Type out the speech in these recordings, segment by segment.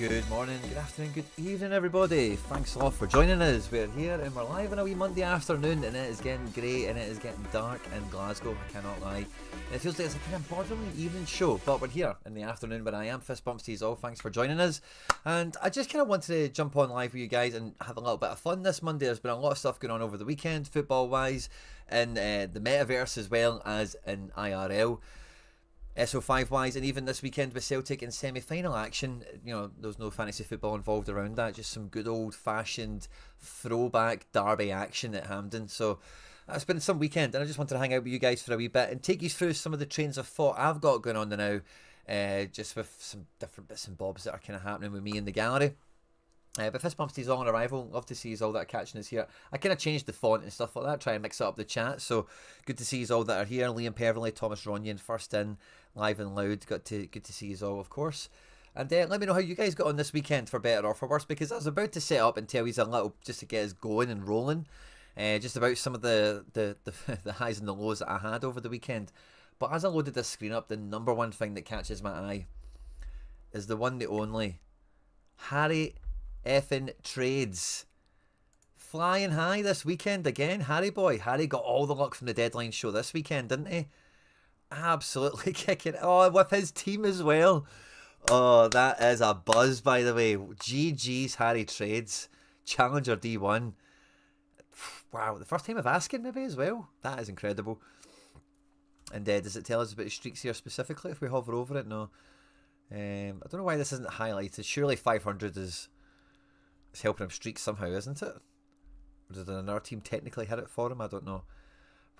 Good morning, good afternoon, good evening, everybody. Thanks a lot for joining us. We're here and we're live on a wee Monday afternoon, and it is getting grey and it is getting dark in Glasgow. I cannot lie. It feels like it's a kind of borderline evening show, but we're here in the afternoon when I am. Fist bumps to you all. Thanks for joining us. And I just kind of wanted to jump on live with you guys and have a little bit of fun this Monday. There's been a lot of stuff going on over the weekend, football wise, in the metaverse as well as in IRL. SO5 wise, and even this weekend with Celtic in semi-final action, you know, there was no fantasy football involved around that, just some good old fashioned throwback derby action at Hampden. So it's been some weekend, and I just wanted to hang out with you guys for a wee bit and take you through some of the trains of thought I've got going on now, just with some different bits and bobs that are kind of happening with me in the gallery. But fist bumps to you all on arrival. Love to see you all that are catching us here. I kind of changed the font and stuff like that, try and mix up the chat. So good to see you all that are here. Liam Peverley, Thomas Ronyan, first in, live and loud. Good to see you all, of course. And let me know how you guys got on this weekend, for better or for worse, because I was about to set up and tell you a little, just to get us going and rolling, just about some of the the highs and the lows that I had over the weekend. But as I loaded this screen up, the number one thing that catches my eye is the one, the only, Harry effing Trades. Flying high this weekend again. Harry boy. Harry got all the luck from the deadline show this weekend, didn't he? Absolutely kicking. Oh, with his team as well. Oh, that is a buzz, by the way. GG's Harry Trades. Challenger D1. Wow, the first time of asking maybe as well. That is incredible. And does it tell us about the streaks here specifically if we hover over it? No. I don't know why this isn't highlighted. Surely 500 is... It's helping him streak somehow, isn't it? Or did another team technically hit it for him? I don't know.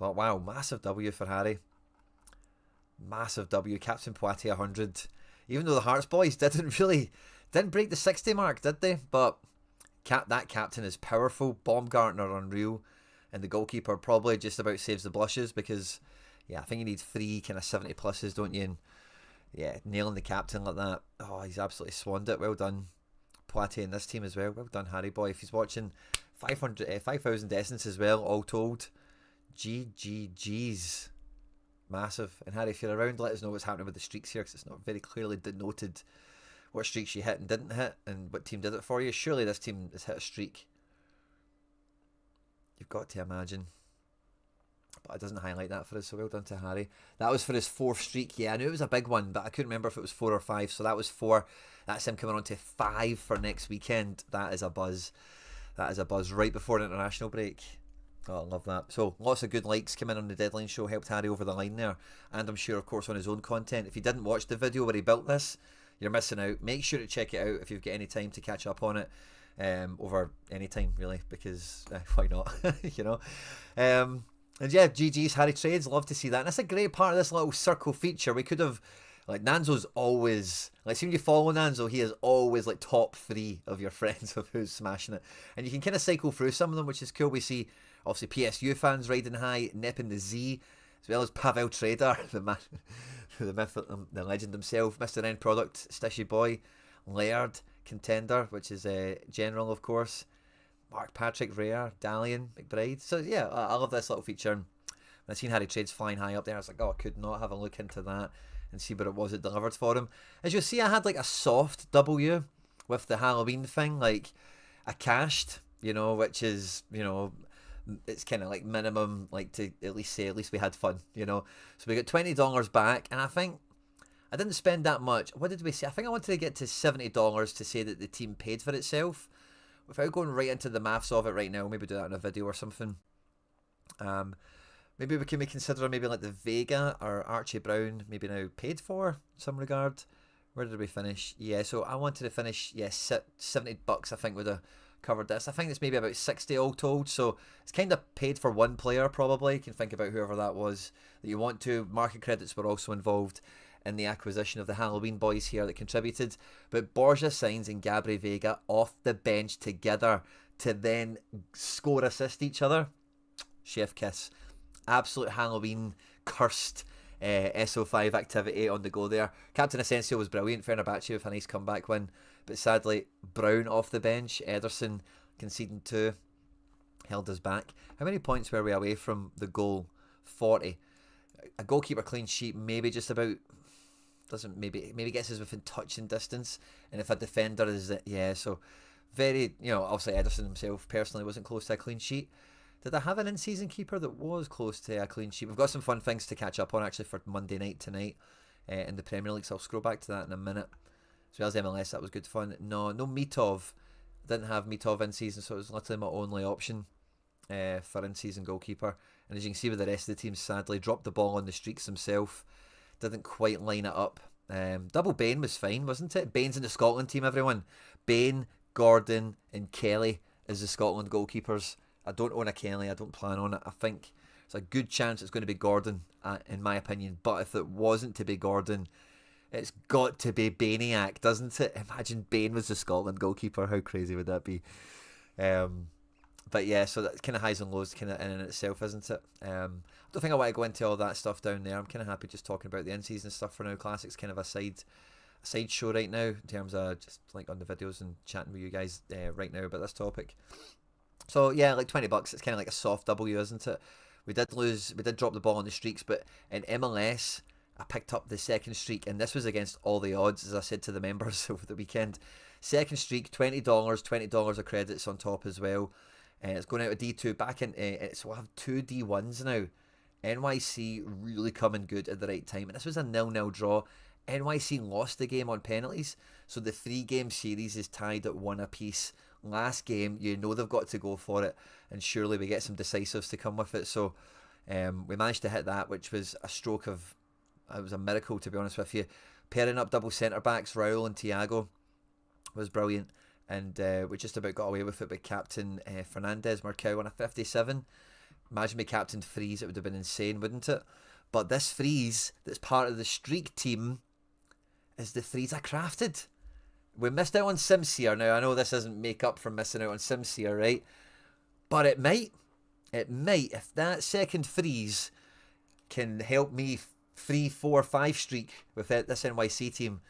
But wow, massive W for Harry. Massive W. Captain Poitiers 100. Even though the Hearts boys didn't break the 60 mark, did they? But that captain is powerful. Baumgartner unreal. And the goalkeeper probably just about saves the blushes, because, yeah, I think you need 3 kind of 70 pluses, don't you? And yeah, nailing the captain like that. Oh, he's absolutely swanned it. Well done, Poitiers in this team as well. Well done, Harry boy. If he's watching, 5,000 essence as well, all told. GGG's. Massive. And Harry, if you're around, let us know what's happening with the streaks here, because it's not very clearly denoted what streaks you hit and didn't hit and what team did it for you. Surely this team has hit a streak. You've got to imagine. But it doesn't highlight that for us, so well done to Harry. That was for his 4th streak. Yeah, I knew it was a big one, but I couldn't remember if it was 4 or 5, so that was 4. That's him coming on to 5 for next weekend. That is a buzz. That is a buzz right before an international break. Oh, I love that. So, lots of good likes came in on the deadline show, helped Harry over the line there. And I'm sure, of course, on his own content. If you didn't watch the video where he built this, you're missing out. Make sure to check it out if you've got any time to catch up on it. Over any time, really, because why not? You know? And yeah, GG's Harry Trades, love to see that. And that's a great part of this little circle feature. We could have, like, Nanzo's always, like, see when you follow Nanzo, he is always like top 3 of your friends of who's smashing it. And you can kind of cycle through some of them, which is cool. We see, obviously, PSU fans riding high, nipping the Z, as well as Pavel Trader, the man, the myth, the legend himself, Mr. End Product, Stishy Boy, Laird, Contender, which is General, of course. Mark Patrick, Rare, Dalian, McBride. So yeah, I love this little feature. When I seen Harry Trades flying high up there, I was like, oh, I could not have a look into that and see what it was it delivered for him. As you'll see, I had like a soft W with the Halloween thing. Like, I cashed, you know, which is, you know, it's kind of like minimum, like, to at least say, at least we had fun, you know. So we got $20 back, and I think I didn't spend that much. What did we say? I think I wanted to get to $70 to say that the team paid for itself. Without going right into the maths of it right now, maybe do that in a video or something. Maybe we can consider maybe like the Vega or Archie Brown maybe now paid for in some regard. Where did we finish? Yeah, so I wanted to finish, yeah, $70 I think would have covered this. I think it's maybe about 60 all told, so it's kind of paid for one player probably. You can think about whoever that was that you want to. Market credits were also involved in the acquisition of the Halloween boys here that contributed. But Borja Sainz and Gabri Vega off the bench together to then score assist each other. Chef kiss. Absolute Halloween cursed SO5 activity on the go there. Captain Asensio was brilliant. Fenerbahce with a nice comeback win. But sadly, Brown off the bench. Ederson conceding 2. Held us back. How many points were we away from the goal? 40. A goalkeeper clean sheet, maybe just about doesn't maybe gets us within touching distance, and if a defender is so very, obviously Ederson himself personally wasn't close to a clean sheet. Did I have an in-season keeper that was close to a clean sheet? We've got some fun things to catch up on actually for Monday night tonight in the Premier League, so I'll scroll back to that in a minute. As well as MLS, that was good fun. No Mitov. Didn't have Mitov in season, so it was literally my only option for in-season goalkeeper. And as you can see with the rest of the team, sadly dropped the ball on the streaks himself. Didn't quite line it up. Double Bain was fine, wasn't it? Bain's in the Scotland team, everyone. Bain, Gordon and Kelly is the Scotland goalkeepers. I don't own a Kelly. I don't plan on it. I think it's a good chance it's going to be Gordon, in my opinion. But if it wasn't to be Gordon, it's got to be Bainiac, doesn't it? Imagine Bain was the Scotland goalkeeper. How crazy would that be? But yeah, so that's kind of highs and lows kind of in itself, isn't it? I don't think I want to go into all that stuff down there. I'm kind of happy just talking about the in-season stuff for now. Classic's kind of a side show right now in terms of just like on the videos and chatting with you guys right now about this topic. So yeah, like $20, it's kind of like a soft W, isn't it? We did drop the ball on the streaks, but in MLS, I picked up the second streak, and this was against all the odds, as I said to the members over the weekend. Second streak, $20 of credits on top as well. It's going out of D2 back in. So we'll have 2 D1s now. NYC really coming good at the right time, and this was a 0-0 draw. NYC lost the game on penalties, so the 3-game series is tied at 1 apiece. Last game, they've got to go for it, and surely we get some decisives to come with it. So we managed to hit that, which was a stroke of, it was a miracle, to be honest with you. Pairing up double centre backs, Raul and Thiago, was brilliant, and we just about got away with it with captain Fernandez Marcao on a 57. Imagine me captain Freeze, it would have been insane, wouldn't it? But this Freeze that's part of the streak team is the Freeze I crafted. We missed out on Simseer. Now, I know this doesn't make up for missing out on Simseer, right? But it might. It might. If that second Freeze can help me 3, 4, 5 streak with this NYC team,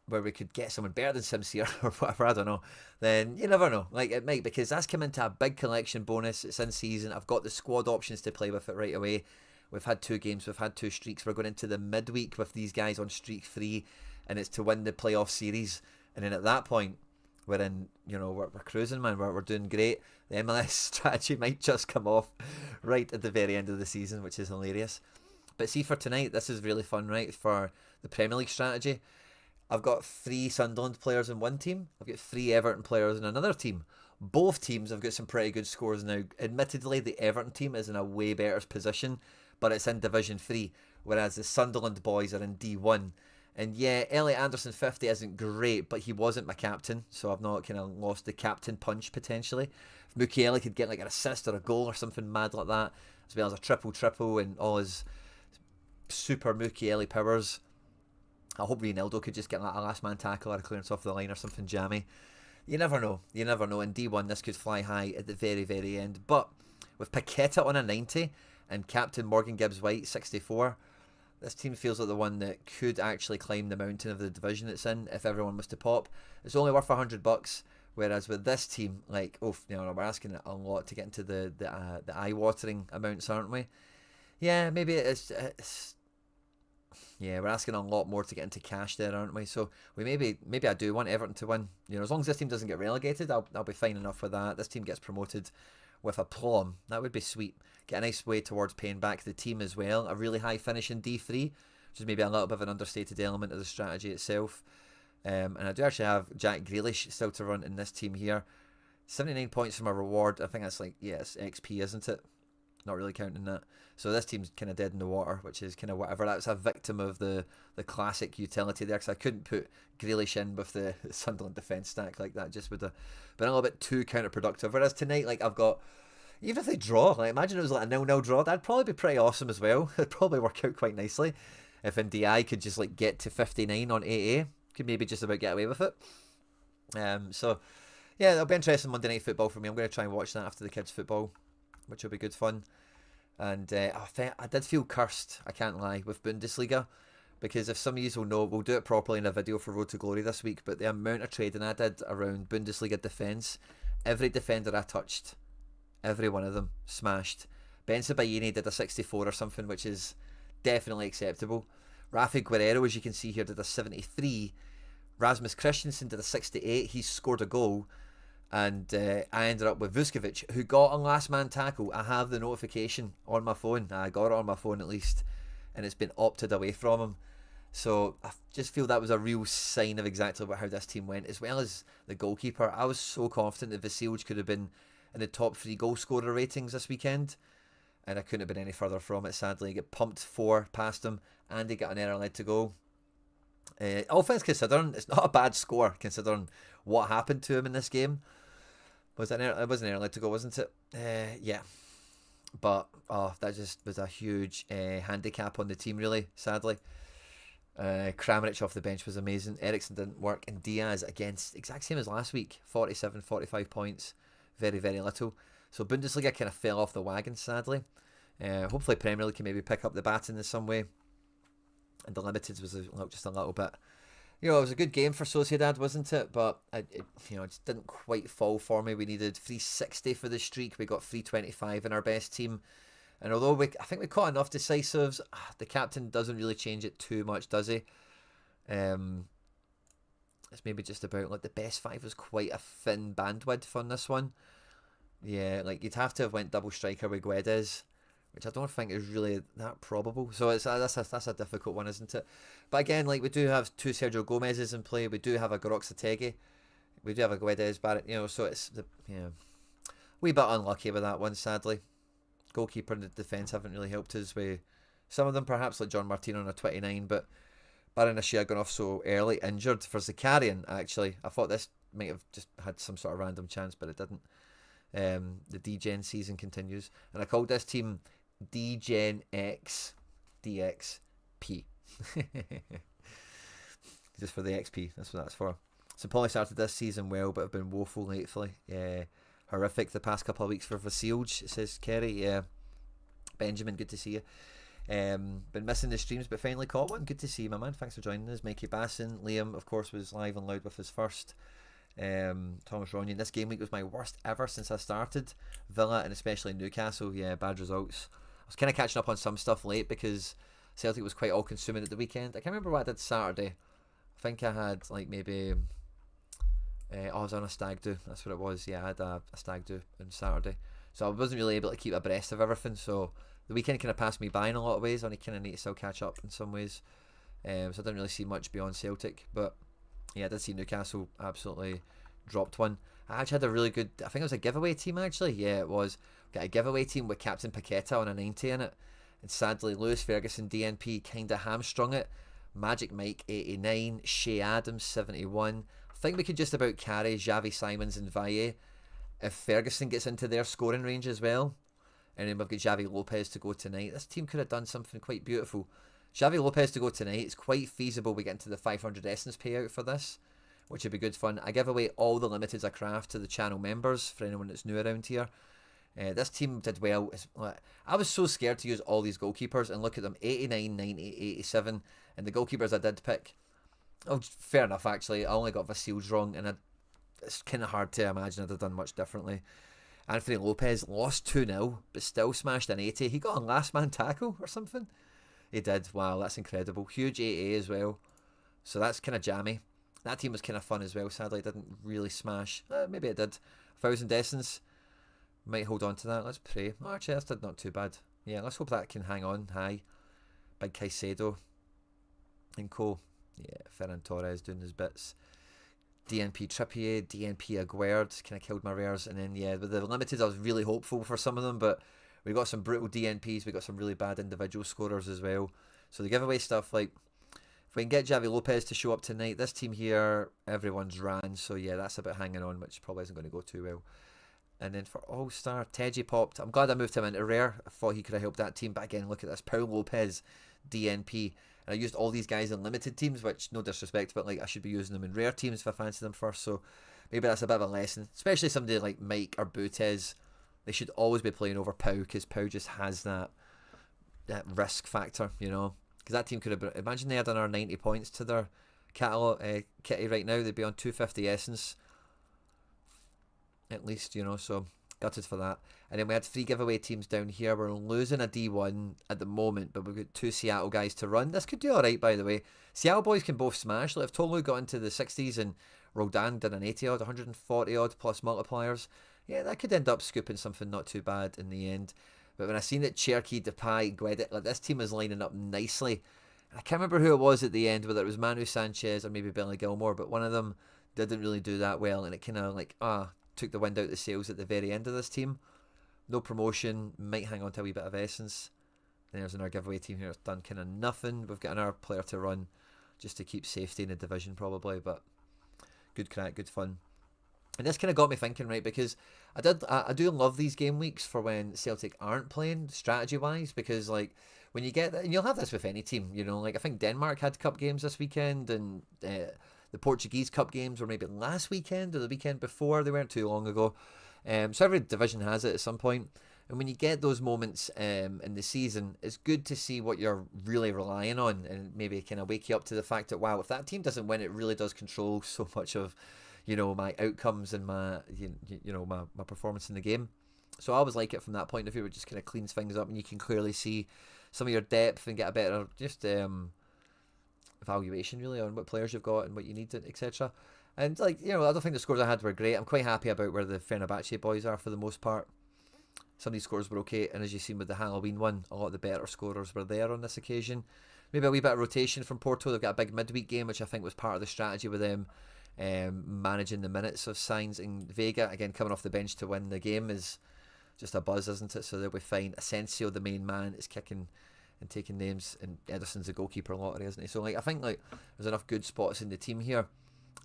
where we could get someone better than Simseer or whatever, I don't know, then you never know. Like, it might, because that's come into a big collection bonus. It's in season. I've got the squad options to play with it right away. We've had 2 games. We've had 2 streaks. We're going into the midweek with these guys on streak 3. And it's to win the playoff series, and then at that point we're in, we're cruising, man. We're doing great. The MLS strategy might just come off right at the very end of the season, which is hilarious. But see, for tonight, this is really fun, right? For the Premier League strategy, I've got 3 Sunderland players in one team. I've got 3 Everton players in another team. Both teams have got some pretty good scores now. Admittedly, the Everton team is in a way better position, but it's in Division 3, whereas the Sunderland boys are in D1. And yeah, Elliot Anderson 50 isn't great, but he wasn't my captain, so I've not kind of lost the captain punch potentially. If Mukiele could get like an assist or a goal or something mad like that, as well as a triple and all his super Mukiele powers, I hope Ronaldo could just get like a last man tackle or a clearance off the line or something jammy. You never know. In D1, this could fly high at the very, very end. But with Paqueta on a 90 and captain Morgan Gibbs-White 64, this team feels like the one that could actually climb the mountain of the division it's in if everyone was to pop. It's only worth $100, whereas with this team, like, we're asking a lot to get into the eye-watering amounts, aren't we? Yeah, maybe we're asking a lot more to get into cash there, aren't we? So we maybe I do want Everton to win. As long as this team doesn't get relegated, I'll be fine enough with that. This team gets promoted with aplomb. That would be sweet. Get a nice way towards paying back the team as well. A really high finish in D3, which is maybe a little bit of an understated element of the strategy itself. And I do actually have Jack Grealish still to run in this team here. 79 points from a reward. I think that's it's XP, isn't it? Not really counting that. So this team's kind of dead in the water, which is kind of whatever. That's a victim of the classic utility there, because I couldn't put Grealish in with the Sunderland defence stack like that. Just would have been a little bit too counterproductive. Whereas tonight, I've got, even if they draw, imagine it was like a 0-0 draw, that'd probably be pretty awesome as well. It'd probably work out quite nicely. If NDI could just get to 59 on AA, could maybe just about get away with it. So yeah, it'll be interesting Monday Night Football for me. I'm going to try and watch that after the kids' football, which will be good fun. And I did feel cursed, I can't lie, with Bundesliga, because if some of you will know, we'll do it properly in a video for Road to Glory this week, but the amount of trading I did around Bundesliga defence, every defender I touched, every one of them smashed. Ben Sebaini did a 64 or something, which is definitely acceptable. Rafa Guerrero, as you can see here, did a 73. Rasmus Christensen did a 68. He scored a goal. And I ended up with Vuskovic, who got a last man tackle. I have the notification on my phone. I got it on my phone at least. And it's been opted away from him. So I just feel that was a real sign of exactly how this team went, as well as the goalkeeper. I was so confident that Vasilj could have been in the top 3 goal scorer ratings this weekend. And I couldn't have been any further from it, sadly. He got pumped 4 past him, and he got an error led to go. All things considering, it's not a bad score, considering what happened to him in this game. Was it an error led to go, wasn't it? Yeah. But that just was a huge handicap on the team, really, sadly. Kramaric off the bench was amazing. Eriksson didn't work. And Diaz, against exact same as last week, 47, 45 points. Very, very little. So Bundesliga kind of fell off the wagon, sadly. Hopefully Premier League can maybe pick up the baton in some way. And the Limiteds was just a little bit... You know, it was a good game for Sociedad, wasn't it? But it just didn't quite fall for me. We needed 360 for the streak. We got 325 in our best team. And although I think we caught enough decisives, the captain doesn't really change it too much, does he? It's maybe just about, like, the best 5 was quite a thin bandwidth on this one. Yeah, like, you'd have to have went double striker with Guedes, which I don't think is really that probable. So that's a difficult one, isn't it? But again, like, we do have 2 Sergio Gomez's in play. We do have a Goroxategi. We do have a Guedes Barrett. So it's wee bit unlucky with that one, sadly. Goalkeeper and the defence haven't really helped us with some of them, perhaps like John Martino on a 29, but Baranashia gone off so early, injured. For Zakarian, actually, I thought this might have just had some sort of random chance, but it didn't. The D-Gen season continues, and I called this team D-Gen X DXP. Just for the XP, that's what that's for. So Paulie started this season well, but have been woeful lately. Horrific the past couple of weeks for Vasilj, says Kerry. Yeah. Benjamin, good to see you. Been missing the streams, but finally caught one. Good to see you, my man. Thanks for joining us. Mikey Basson. Liam, of course, was live and loud with his first. Thomas Ronyon. This game week was my worst ever since I started. Villa and especially Newcastle. Yeah, bad results. I was kind of catching up on some stuff late because Celtic was quite all consuming at the weekend. I can't remember what I did Saturday. I think I had like maybe... I was on a stag do. That's what it was. Yeah, I had a stag do on Saturday. So I wasn't really able to keep abreast of everything. So the weekend kind of passed me by in a lot of ways. I kind of need to still catch up in some ways. So I didn't really see much beyond Celtic. But yeah, I did see Newcastle absolutely dropped one. I actually had a really good... I think it was a giveaway team, actually. Yeah, it was. Got a giveaway team with Captain Paqueta on a 90 in it. And sadly, Lewis Ferguson, DNP, kind of hamstrung it. Magic Mike, 89. Shea Adams, 71. I think we could just about carry Xavi Simons and Valle if Ferguson gets into their scoring range as well. And then we've got Xavi Lopez to go tonight. This team could have done something quite beautiful. Xavi Lopez to go tonight. It's quite feasible we get into the 500 Essence payout for this, which would be good fun. I give away all the limiteds I craft to the channel members for anyone that's new around here. This team did well. I was so scared to use all these goalkeepers, and look at them, 89, 90, 87, and the goalkeepers I did pick. Oh, fair enough, actually. I only got Vasilj wrong, and it's kind of hard to imagine I'd have done much differently. Anthony Lopez lost 2-0, but still smashed an 80. He got a last man tackle or something. He did. Wow, that's incredible. Huge 8A as well. So that's kind of jammy. That team was kind of fun as well. Sadly, it didn't really smash. Maybe it did. 1,000 Essence. Might hold on to that. Let's pray. Oh, actually, that's not too bad. Yeah, let's hope that can hang on high. Big Caicedo and co. Yeah, Ferran Torres doing his bits. DNP Trippier, DNP Aguerd kind of killed my rares. And then, yeah, with the limited, I was really hopeful for some of them, but we got some brutal DNPs. We got some really bad individual scorers as well. So the giveaway stuff, like, if we can get Xavi Lopez to show up tonight, this team here, everyone's ran. So, yeah, that's a bit hanging on, which probably isn't going to go too well. And then for All-Star, Teji popped. I'm glad I moved him into rare. I thought he could have helped that team. But again, look at this. Paul Lopez, DNP. And I used all these guys in limited teams, which, no disrespect, but like I should be using them in rare teams if I fancy them first. So maybe that's a bit of a lesson. Especially somebody like Mike or Butez. They should always be playing over Pau, because Pau just has that risk factor, you know. Because that team could have been... Imagine they had another 90 points to their kitty right now. They'd be on 250 Essence. At least, you know. So Gutted for that. And then we had 3 giveaway teams down here. We're losing a D1 at the moment, but we've got 2 Seattle guys to run. This could do alright, by the way. Seattle boys can both smash. Like if Tolu got into the 60s and Roldan did an 80 odd, 140 odd plus multipliers, yeah, that could end up scooping something not too bad in the end. But when I seen that Cherokee, Depay, Guedet, like this team is lining up nicely. I can't remember who it was at the end, whether it was Manu Sanchez or maybe Billy Gilmore, but one of them didn't really do that well, and it kind of like, took the wind out the sails at the very end of this team. No promotion, might hang on to a wee bit of essence. There's another giveaway team here that's done kind of nothing. We've got another player to run just to keep safety in the division probably, but good crack, good fun. And this kind of got me thinking, right, because I do love these game weeks for when Celtic aren't playing strategy-wise, because like when you get that, and you'll have this with any team, you know, like I think Denmark had cup games this weekend, and the Portuguese Cup games were maybe last weekend or the weekend before. They weren't too long ago. So every division has it at some point. And when you get those moments in the season, it's good to see what you're really relying on, and maybe kind of wake you up to the fact that, wow, if that team doesn't win, it really does control so much of, you know, my outcomes and my, you know, my performance in the game. So I always like it from that point of view. It just kind of cleans things up, and you can clearly see some of your depth and get a better just evaluation really on what players you've got and what you need, etc. And like, you know, I don't think the scores I had were great. I'm quite happy about where the Fenerbahce boys are for the most part. Some of these scores were okay, and as you've seen with the Halloween one, a lot of the better scorers were there on this occasion. Maybe a wee bit of rotation from Porto. They've got a big midweek game, which I think was part of the strategy with them managing the minutes of Sainz and Vega. Again, coming off the bench to win the game is just a buzz, isn't it? So they'll be fine. Asensio, the main man, is kicking and taking names, and Ederson's the goalkeeper lottery, isn't he? So like, I think like there's enough good spots in the team here.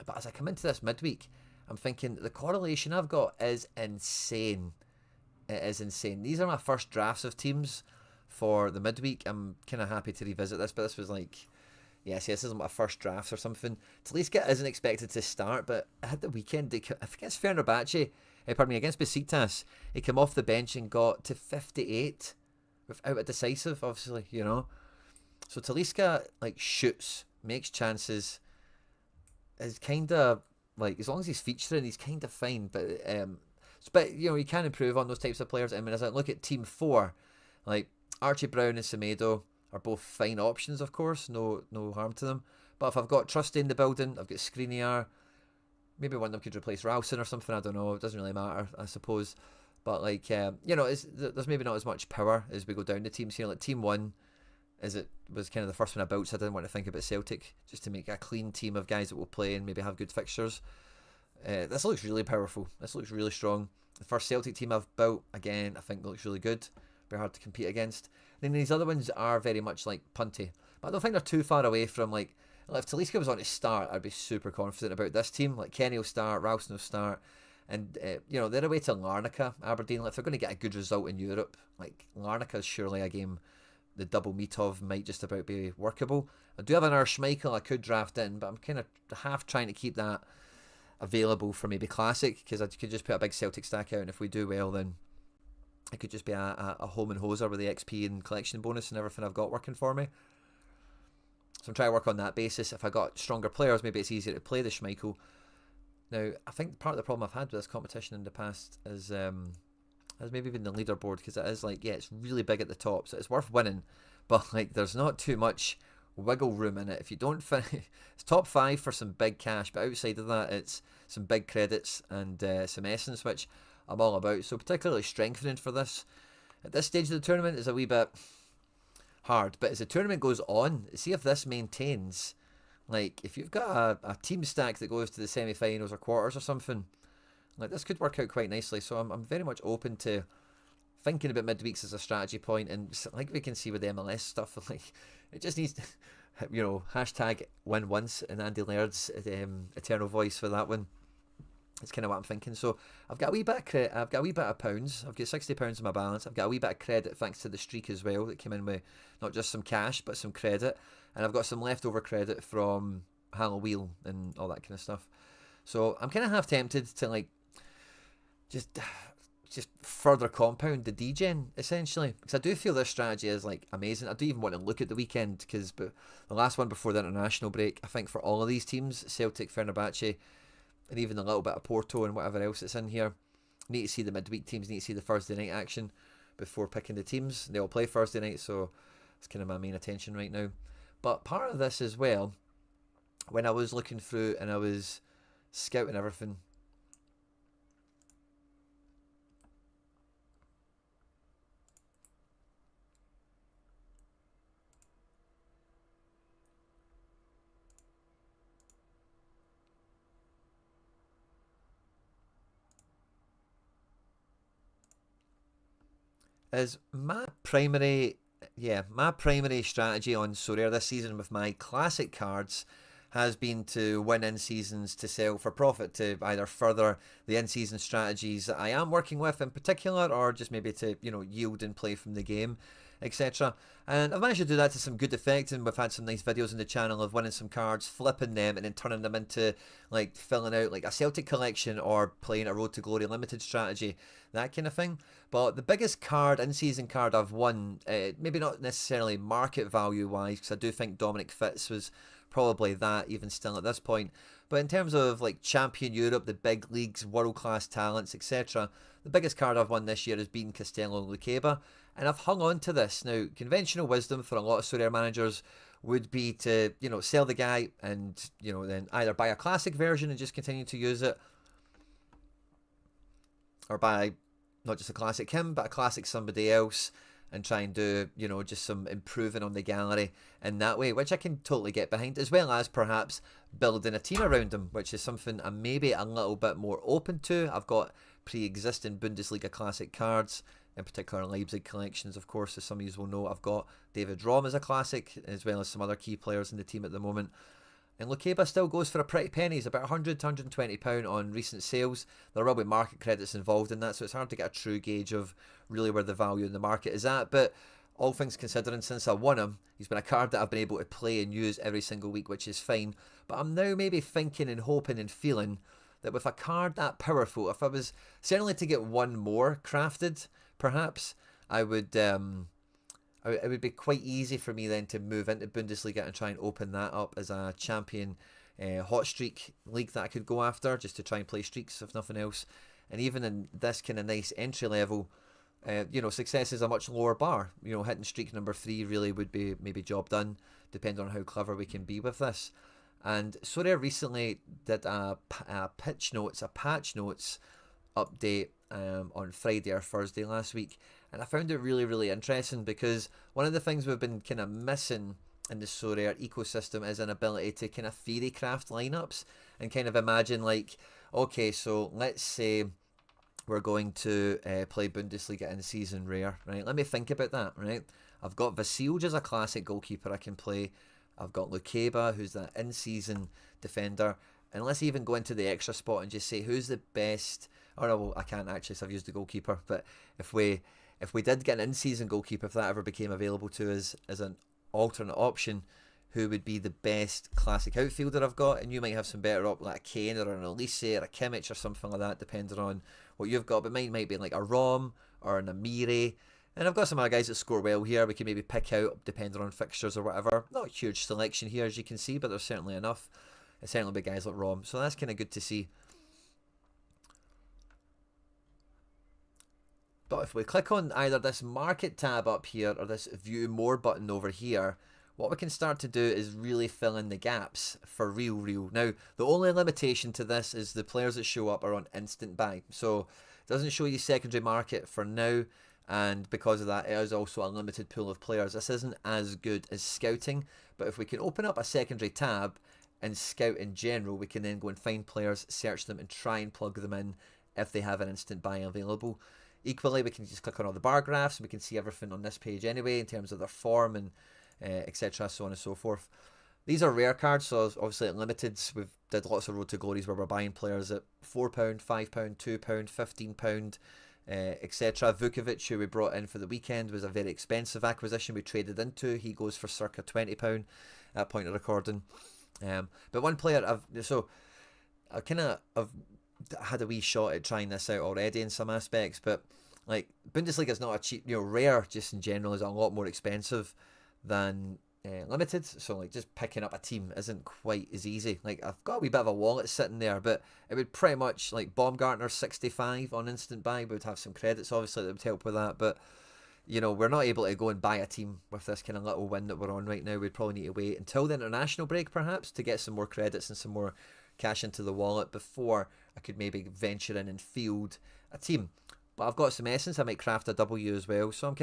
But as I come into this midweek, I'm thinking the correlation I've got is insane. It is insane. These are my first drafts of teams for the midweek. I'm kind of happy to revisit this, but this was like, yes, this isn't my first draft or something. Talisca isn't expected to start, but I had the weekend, I think it's Fenerbahce, against Besiktas. He came off the bench and got to 58 without a decisive, obviously, you know. So Talisca like shoots, makes chances, is kind of like, as long as he's featuring, he's kind of fine. But you know, you can improve on those types of players. I mean, as I look at Team 4, like Archie Brown and Semedo are both fine options, of course, no harm to them. But if I've got Trusty in the building, I've got Skriniar, maybe one of them could replace Ralston or something, I don't know, it doesn't really matter, I suppose. But like, you know, there's maybe not as much power as we go down the teams here. Like Team 1 was kind of the first one I built, so I didn't want to think about Celtic, just to make a clean team of guys that will play and maybe have good fixtures. This looks really powerful. This looks really strong. The first Celtic team I've built, again, I think looks really good. Very hard to compete against. And then these other ones are very much like punty. But I don't think they're too far away from like, if Talisca was on to start, I'd be super confident about this team. Like Kenny will start, Ralston will start. And, you know, they're away to Larnaca, Aberdeen. Like, if they're going to get a good result in Europe, like Larnaca is surely a game the double meat of might just about be workable. I do have another Schmeichel I could draft in, but I'm kind of half trying to keep that available for maybe Classic, because I could just put a big Celtic stack out, and if we do well, then it could just be a home and hoser with the XP and collection bonus and everything I've got working for me. So I'm trying to work on that basis. If I got stronger players, maybe it's easier to play the Schmeichel. Now, I think part of the problem I've had with this competition in the past is has maybe been the leaderboard, because it is like, yeah, it's really big at the top, so it's worth winning, but like there's not too much wiggle room in it. If you don't finish, it's top 5 for some big cash, but outside of that, it's some big credits and some essence, which I'm all about. So particularly strengthening for this at this stage of the tournament is a wee bit hard. But as the tournament goes on, see if this maintains. Like, if you've got a team stack that goes to the semi-finals or quarters or something, like, this could work out quite nicely. So I'm very much open to thinking about midweeks as a strategy point, and like we can see with the MLS stuff, like it just needs to, you know, hashtag win once and Andy Laird's eternal voice for that one. It's kind of what I'm thinking. So I've got a wee bit of pounds. I've got £60 in my balance. I've got a wee bit of credit thanks to the streak as well that came in with not just some cash but some credit, and I've got some leftover credit from Halloween and all that kind of stuff. So I'm kind of half tempted to like just further compound the degen, essentially, because I do feel this strategy is like amazing. I do even want to look at the weekend, because the last one before the international break, I think for all of these teams, Celtic, Fenerbahce, and even a little bit of Porto and whatever else that's in here, Need to see the midweek teams, need to see the Thursday night action before picking the teams. They all play Thursday night, so it's kind of my main attention right now. But part of this as well, when I was looking through and I was scouting everything, is my primary strategy on Sorare this season with my classic cards has been to win in seasons to sell for profit, to either further the in season strategies that I am working with in particular, or just maybe to, yield and play from the game, etc. And I've managed to do that to some good effect, and we've had some nice videos on the channel of winning some cards, flipping them, and then turning them into like filling out like a Celtic collection or playing a Road to Glory limited strategy, that kind of thing. But the biggest card, in-season card I've won, maybe not necessarily market value wise, because I do think Dominic Fitz was probably that even still at this point. But in terms of like Champion Europe, the big leagues, world-class talents, etc., the biggest card I've won this year has been Castello Lucaba, and I've hung on to this. Now, conventional wisdom for a lot of Sorare managers would be to, sell the guy and, then either buy a classic version and just continue to use it, or buy not just a classic him, but a classic somebody else, and try and do, just some improving on the gallery in that way, which I can totally get behind, as well as perhaps building a team around him, which is something I'm maybe a little bit more open to. I've got pre-existing Bundesliga classic cards, in particular Leipzig collections, of course, as some of you will know. I've got David Rom as a classic, as well as some other key players in the team at the moment. And Lucaba still goes for a pretty penny. He's about £100 to £120 on recent sales. There will be market credits involved in that, so it's hard to get a true gauge of really where the value in the market is at. But all things considering, since I won him, he's been a card that I've been able to play and use every single week, which is fine. But I'm now maybe thinking and hoping and feeling that with a card that powerful, if I was certainly to get one more crafted, perhaps, I would... it would be quite easy for me then to move into Bundesliga and try and open that up as a champion hot streak league that I could go after, just to try and play streaks if nothing else. And even in this kind of nice entry level, success is a much lower bar. Hitting streak number 3 really would be maybe job done, depending on how clever we can be with this. And Sorare recently did a patch notes update on Friday or Thursday last week, and I found it really, really interesting, because one of the things we've been kind of missing in the Sorare ecosystem is an ability to kind of theory craft lineups and kind of imagine, like, okay, so let's say we're going to play Bundesliga in season rare, right? Let me think about that, right? I've got Vasilj as a classic goalkeeper I can play. I've got Lucaba, who's that in-season defender. And let's even go into the extra spot and just say who's the best. Oh no, well, I can't actually, so I've used the goalkeeper. But if we did get an in-season goalkeeper, if that ever became available to us as an alternate option, who would be the best classic outfielder I've got? And you might have some better like a Kane or an Elise or a Kimmich or something like that, depending on what you've got. But mine might be like a Rom or an Amiri. And I've got some other guys that score well here. We can maybe pick out depending on fixtures or whatever. Not a huge selection here, as you can see, but there's certainly enough. It's certainly big guys like Rom, so that's kind of good to see. But if we click on either this market tab up here or this view more button over here, what we can start to do is really fill in the gaps for real. Now, the only limitation to this is the players that show up are on instant buy. So it doesn't show you secondary market for now, and because of that, it is also a limited pool of players. This isn't as good as scouting, but if we can open up a secondary tab and scout in general, we can then go and find players, search them, and try and plug them in if they have an instant buy available. Equally, we can just click on all the bar graphs, and we can see everything on this page anyway in terms of their form and etc., so on and so forth. These are rare cards, so obviously at limiteds, we've did lots of Road to Glories where we're buying players at £4, £5, £2, £15, etc. Vukovic, who we brought in for the weekend, was a very expensive acquisition we traded into. He goes for circa £20 at point of recording. But one player I've had a wee shot at trying this out already in some aspects, but like Bundesliga is not a cheap, rare just in general is a lot more expensive than limited, so like just picking up a team isn't quite as easy. Like I've got a wee bit of a wallet sitting there, but it would pretty much like Baumgartner 65 on instant buy. We would have some credits obviously that would help with that, but you know, we're not able to go and buy a team with this kind of little win that we're on right now. We'd probably need to wait until the international break perhaps to get some more credits and some more cash into the wallet before I could maybe venture in and field a team. But I've got some essence. I might craft a W as well, so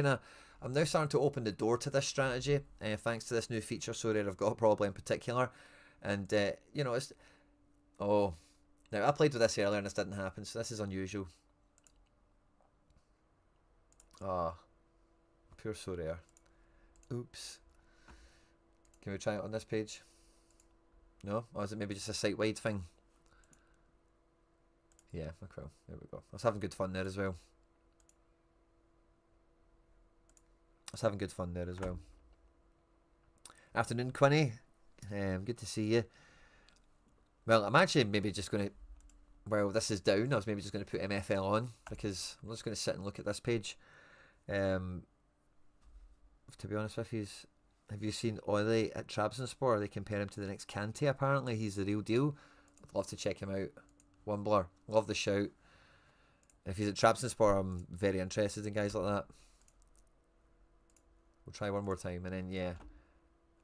I'm now starting to open the door to this strategy, thanks to this new feature, Sorare, I've got probably in particular. And, you know, it's... Oh. Now, I played with this earlier and this didn't happen, so this is unusual. Ah. Pure Sorare. Oops. Can we try it on this page? No? Or is it maybe just a site-wide thing? Yeah, okay. There we go. I was having good fun there as well. Afternoon, Quinny. Good to see you. Well, I'm actually maybe just going to... Well, this is down. I was maybe just going to put MFL on because I'm just going to sit and look at this page. To be honest with you, have you seen Oily at Trabzonspor? They compare him to the next Kante, apparently. He's the real deal. I'd love to check him out. Wumbler. Love the shout. If he's at Trabzonspor, I'm very interested in guys like that. We'll try one more time, and then, yeah.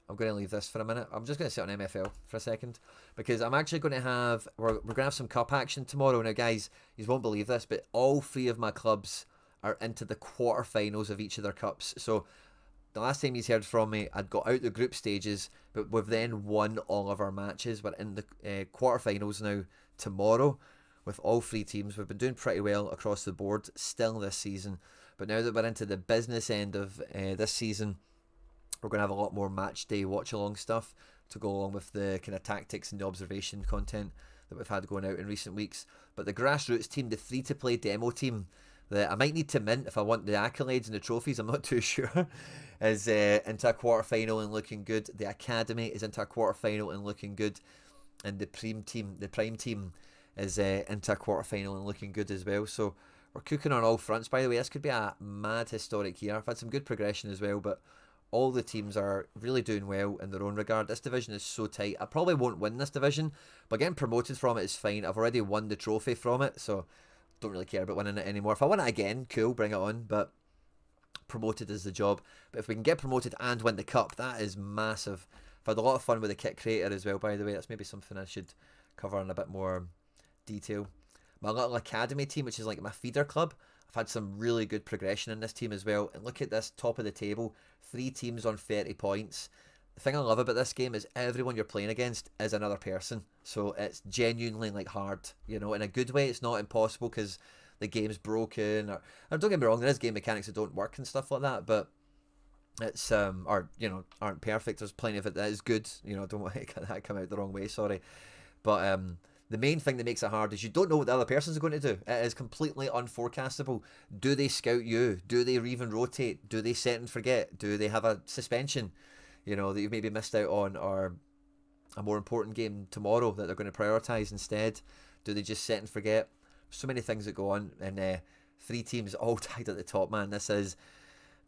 I'm going to leave this for a minute. I'm just going to sit on MFL for a second, because I'm actually going to have... We're going to have some cup action tomorrow. Now, guys, you won't believe this, but all three of my clubs are into the quarterfinals of each of their cups. So, the last time he's heard from me, I'd got out the group stages, but we've then won all of our matches. We're in the quarterfinals now tomorrow with all three teams. We've been doing pretty well across the board still this season. But now that we're into the business end of this season, we're going to have a lot more match day watch along stuff to go along with the kind of tactics and the observation content that we've had going out in recent weeks. But the grassroots team, the free-to-play demo team, that I might need to mint if I want the accolades and the trophies, I'm not too sure, is into a quarter-final and looking good. The academy is into a quarter-final and looking good. And the prime team is into a quarter-final and looking good as well. So we're cooking on all fronts. By the way, this could be a mad historic year. I've had some good progression as well, but all the teams are really doing well in their own regard. This division is so tight. I probably won't win this division, but getting promoted from it is fine. I've already won the trophy from it, so don't really care about winning it anymore. If I win it again, cool, bring it on, but promoted is the job. But if we can get promoted and win the cup, that is massive. I've had a lot of fun with the kit creator as well, by the way. That's maybe something I should cover in a bit more detail. My little academy team, which is like my feeder club, I've had some really good progression in this team as well. And look at this, top of the table, 3 teams on 30 points. The thing I love about this game is everyone you're playing against is another person. So it's genuinely like hard, you know, in a good way. It's not impossible because the game's broken. Or don't get me wrong, there is game mechanics that don't work and stuff like that, but it's or you know, aren't perfect. There's plenty of it that is good. You know, don't want that come out the wrong way, sorry. But the main thing that makes it hard is you don't know what the other person's going to do. It is completely unforecastable. Do they scout you? Do they even rotate? Do they set and forget? Do they have a suspension, you know, that you've maybe missed out on, or a more important game tomorrow that they're going to prioritise instead? Do they just set and forget? So many things that go on, and 3 teams all tied at the top, man. This is...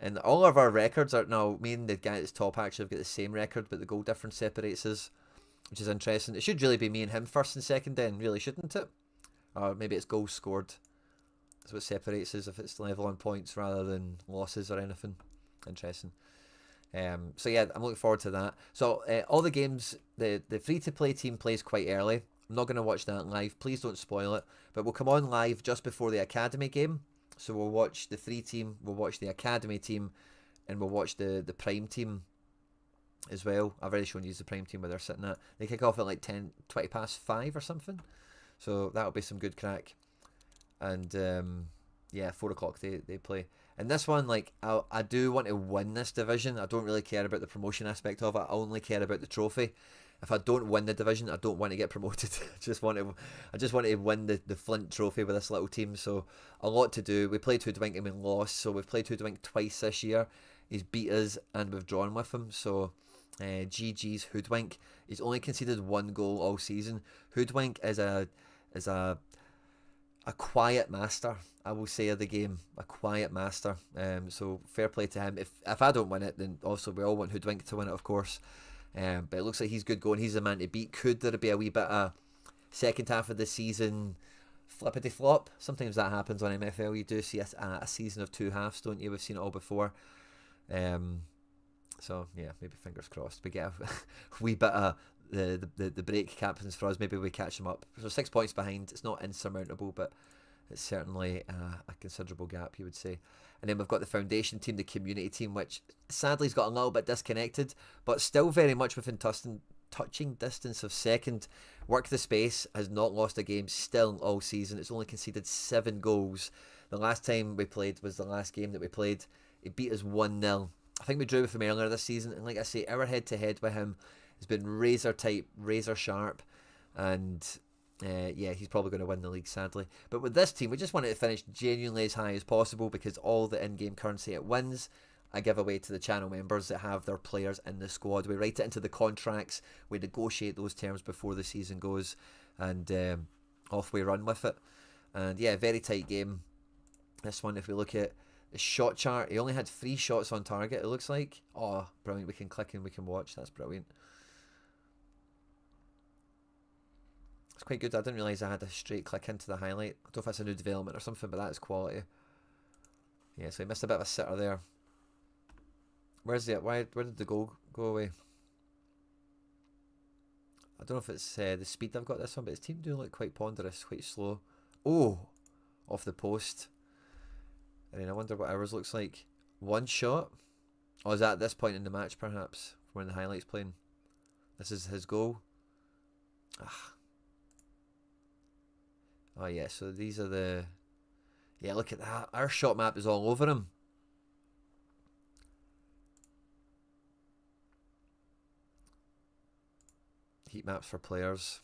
And all of our records are now... Me and the guy at the top actually have got the same record, but the goal difference separates us, which is interesting. It should really be me and him first and second then, really, shouldn't it? Or maybe it's goals scored. That's what separates us, if it's level on points rather than losses or anything. Interesting. So yeah, I'm looking forward to that. So all the games, the free-to-play team plays quite early. I'm not going to watch that live. Please don't spoil it. But we'll come on live just before the academy game. So we'll watch the free team, we'll watch the academy team, and we'll watch the prime team as well. I've already shown you the prime team where they're sitting at. They kick off at like 20 past 5 or something. So that'll be some good crack. And yeah, 4 o'clock they play. And this one, like, I do want to win this division. I don't really care about the promotion aspect of it. I only care about the trophy. If I don't win the division, I don't want to get promoted. I just want to win the Flint trophy with this little team. So a lot to do. We played Hoodwink and we lost. So we've played Hoodwink twice this year. He's beat us and we've drawn with him. So GG's Hoodwink. He's only conceded 1 goal all season. Hoodwink is a a quiet master, I will say, of the game. A quiet master. So fair play to him. If I don't win it, then also we all want Hoodwink to win it, of course. But it looks like he's good going. He's the man to beat. Could there be a wee bit of second half of the season flippity flop? Sometimes that happens on MFL. You do see a season of two halves, don't you? We've seen it all before. So yeah, maybe fingers crossed. We get a wee bit of the break happens for us. Maybe we catch them up. So 6 points behind. It's not insurmountable, but it's certainly a considerable gap, you would say. And then we've got the foundation team, the community team, which sadly has got a little bit disconnected, but still very much within touching distance of second. Work the Space has not lost a game still all season. It's only conceded 7 goals. The last time we played was the last game that we played. It beat us 1-0. I think we drew with him earlier this season, and like I say, our head-to-head with him has been razor tight, razor sharp, and yeah, he's probably going to win the league, sadly. But with this team, we just want it to finish genuinely as high as possible, because all the in-game currency it wins, I give away to the channel members that have their players in the squad. We write it into the contracts, we negotiate those terms before the season goes, and off we run with it. And yeah, very tight game. This one, if we look at the shot chart, he only had 3 shots on target, it looks like. Oh, brilliant. We can click and we can watch. That's brilliant. It's quite good. I didn't realise I had a straight click into the highlight. I don't know if that's a new development or something, but that is quality. Yeah, so he missed a bit of a sitter there. Where's the... Where did the goal go away? I don't know if it's the speed I've got this one, but his team do look quite ponderous, quite slow. Oh! Off the post. And then I wonder what ours looks like. 1 shot? Oh, is that at this point in the match, perhaps? When the highlight's playing? This is his goal. Ah. Oh, yeah, so these are the... Yeah, look at that. Our shot map is all over him. Heat maps for players.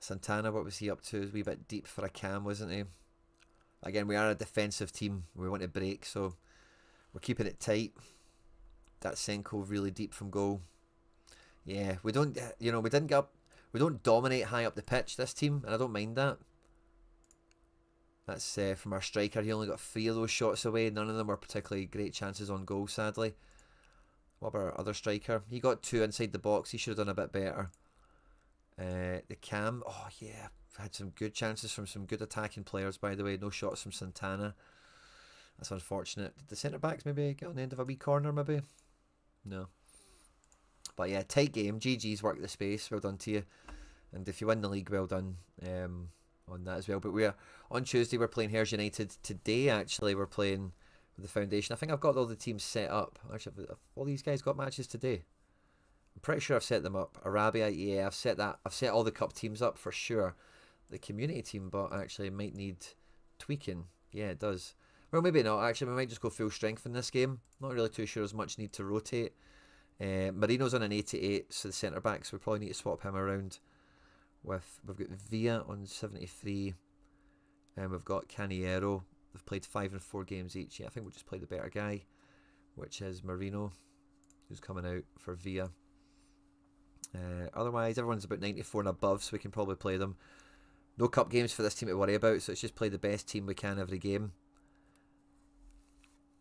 Santana, what was he up to? He was a wee bit deep for a cam, wasn't he? Again, we are a defensive team. We want to break, so we're keeping it tight. That Senko really deep from goal. Yeah, we don't, we didn't get up. We don't dominate high up the pitch, this team, and I don't mind that. That's from our striker. He only got 3 of those shots away. None of them were particularly great chances on goal, sadly. What about our other striker? He got 2 inside the box. He should have done a bit better. The cam. Oh, yeah. Had some good chances from some good attacking players, by the way. No shots from Santana. That's unfortunate. Did the centre-backs maybe get on the end of a wee corner, maybe? No. But yeah, tight game. GG's Work the Space. Well done to you. And if you win the league, well done on that as well. But we're on Tuesday, we're playing Hairs United. Today, actually, we're playing with the Foundation. I think I've got all the teams set up. Actually, have all these guys got matches today? I'm pretty sure I've set them up. Arabia, yeah, I've set that. I've set all the cup teams up for sure. The community team, but actually might need tweaking. Yeah, it does. Well, maybe not. Actually, we might just go full strength in this game. Not really too sure as much need to rotate. Marino's on an 88, so the centre backs, we probably need to swap him around. We've got Villa on 73, and we've got Caniero. They've played 5 and 4 games each. Yeah, I think we'll just play the better guy, which is Marino, who's coming out for Villa. Otherwise, everyone's about 94 and above, so we can probably play them. No cup games for this team to worry about, so it's just play the best team we can every game.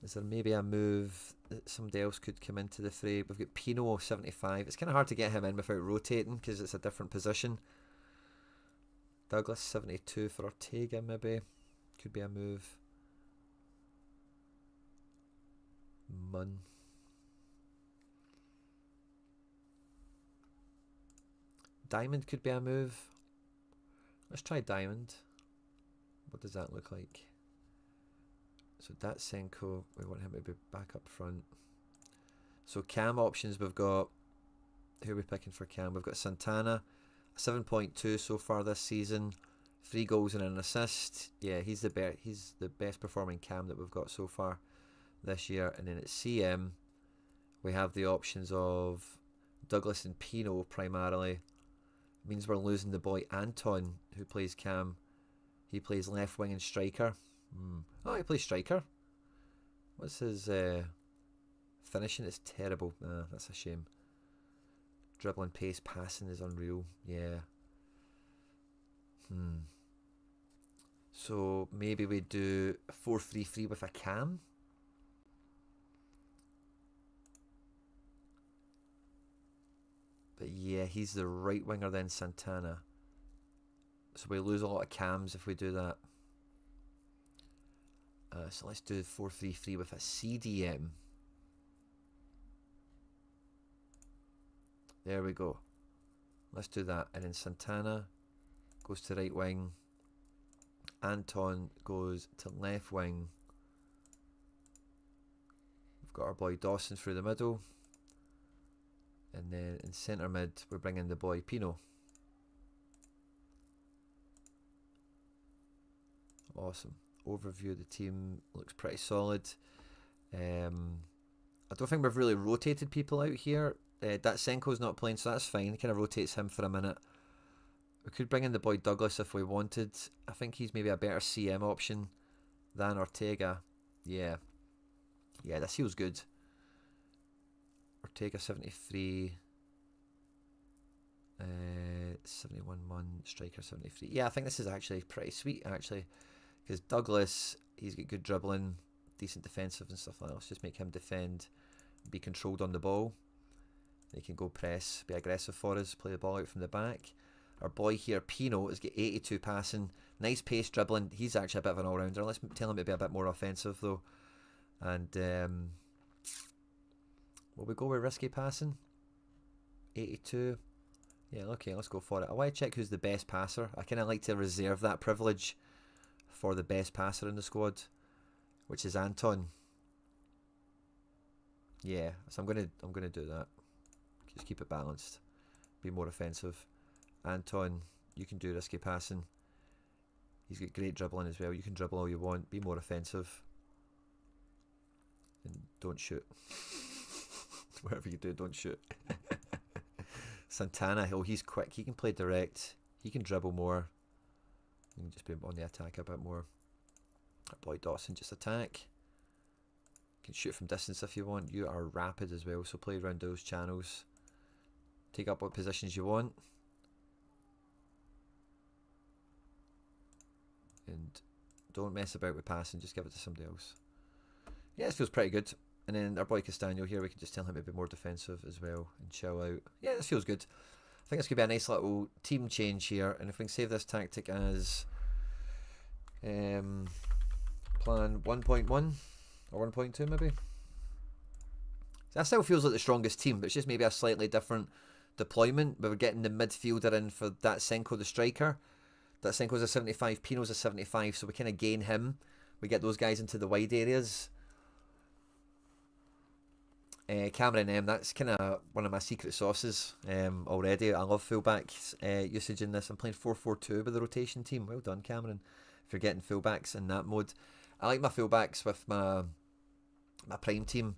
Is there maybe a move that somebody else could come into the fray? We've got Pino 75. It's kind of hard to get him in without rotating because it's a different position. Douglas 72 for Ortega, maybe. Could be a move. Munn. Diamond could be a move. Let's try Diamond. What does that look like? So that's Senko. We want him to be back up front. So cam options, we've got... Who are we picking for cam? We've got Santana. 7.2 so far this season. 3 goals and an assist. Yeah, he's the best performing cam that we've got so far this year. And then at CM, we have the options of Douglas and Pino primarily. It means we're losing the boy Anton, who plays cam. He plays left wing and striker. Oh, he plays striker. What's his finishing? It's terrible. That's a shame. Dribbling, pace, passing is unreal. Yeah. So maybe we do 4-3-3 with a cam. But yeah, he's the right winger then, Santana. So we lose a lot of cams if we do that. So let's do 4-3-3 with a CDM. There we go. Let's do that. And then Santana goes to right wing. Anton goes to left wing. We've got our boy Dawson through the middle. And then in centre mid, we're bringing the boy Pino. Awesome. Overview of the team looks pretty solid. I don't think we've really rotated people out here. Datsenko's not playing, so that's fine. It kind of rotates him for a minute. We could bring in the boy Douglas if we wanted. I think he's maybe a better CM option than Ortega. Yeah. Yeah, this feels good. Ortega 73. 71-1. Striker 73. Yeah, I think this is actually pretty sweet, actually. Because Douglas, he's got good dribbling, decent defensive and stuff like that. Let's just make him defend, be controlled on the ball. He can go press, be aggressive for us, play the ball out from the back. Our boy here, Pino, has got 82 passing, nice pace dribbling. He's actually a bit of an all-rounder. Let's tell him to be a bit more offensive though. And will we go with risky passing? 82. Yeah, okay, let's go for it. I want to check who's the best passer. I kind of like to reserve that privilege for the best passer in the squad, which is Anton. Yeah, so I'm gonna do that. Just keep it balanced. Be more offensive. Anton, you can do risky passing. He's got great dribbling as well. You can dribble all you want. Be more offensive. And don't shoot. Whatever you do, don't shoot. Santana, oh, he's quick. He can play direct. He can dribble more. You can just be on the attack a bit more. Our boy Dawson, just attack. You can shoot from distance if you want. You are rapid as well, so play around those channels. Take up what positions you want. And don't mess about with passing, just give it to somebody else. Yeah, this feels pretty good. And then our boy Castano here, we can just tell him to be more defensive as well and chill out. Yeah, this feels good. I think this could be a nice little team change here. And if we can save this tactic as plan 1.1 or 1.2 maybe. That still feels like the strongest team, but it's just maybe a slightly different deployment. But we're getting the midfielder in for Datsenko, the striker. Datsenko's a 75, Pino's a 75, so we kind of gain him. We get those guys into the wide areas. Cameron M, that's kind of one of my secret sauces already. I love fullbacks usage in this. I'm playing 4-4-2 with the rotation team. Well done, Cameron, if you're getting fullbacks in that mode. I like my fullbacks with my prime team.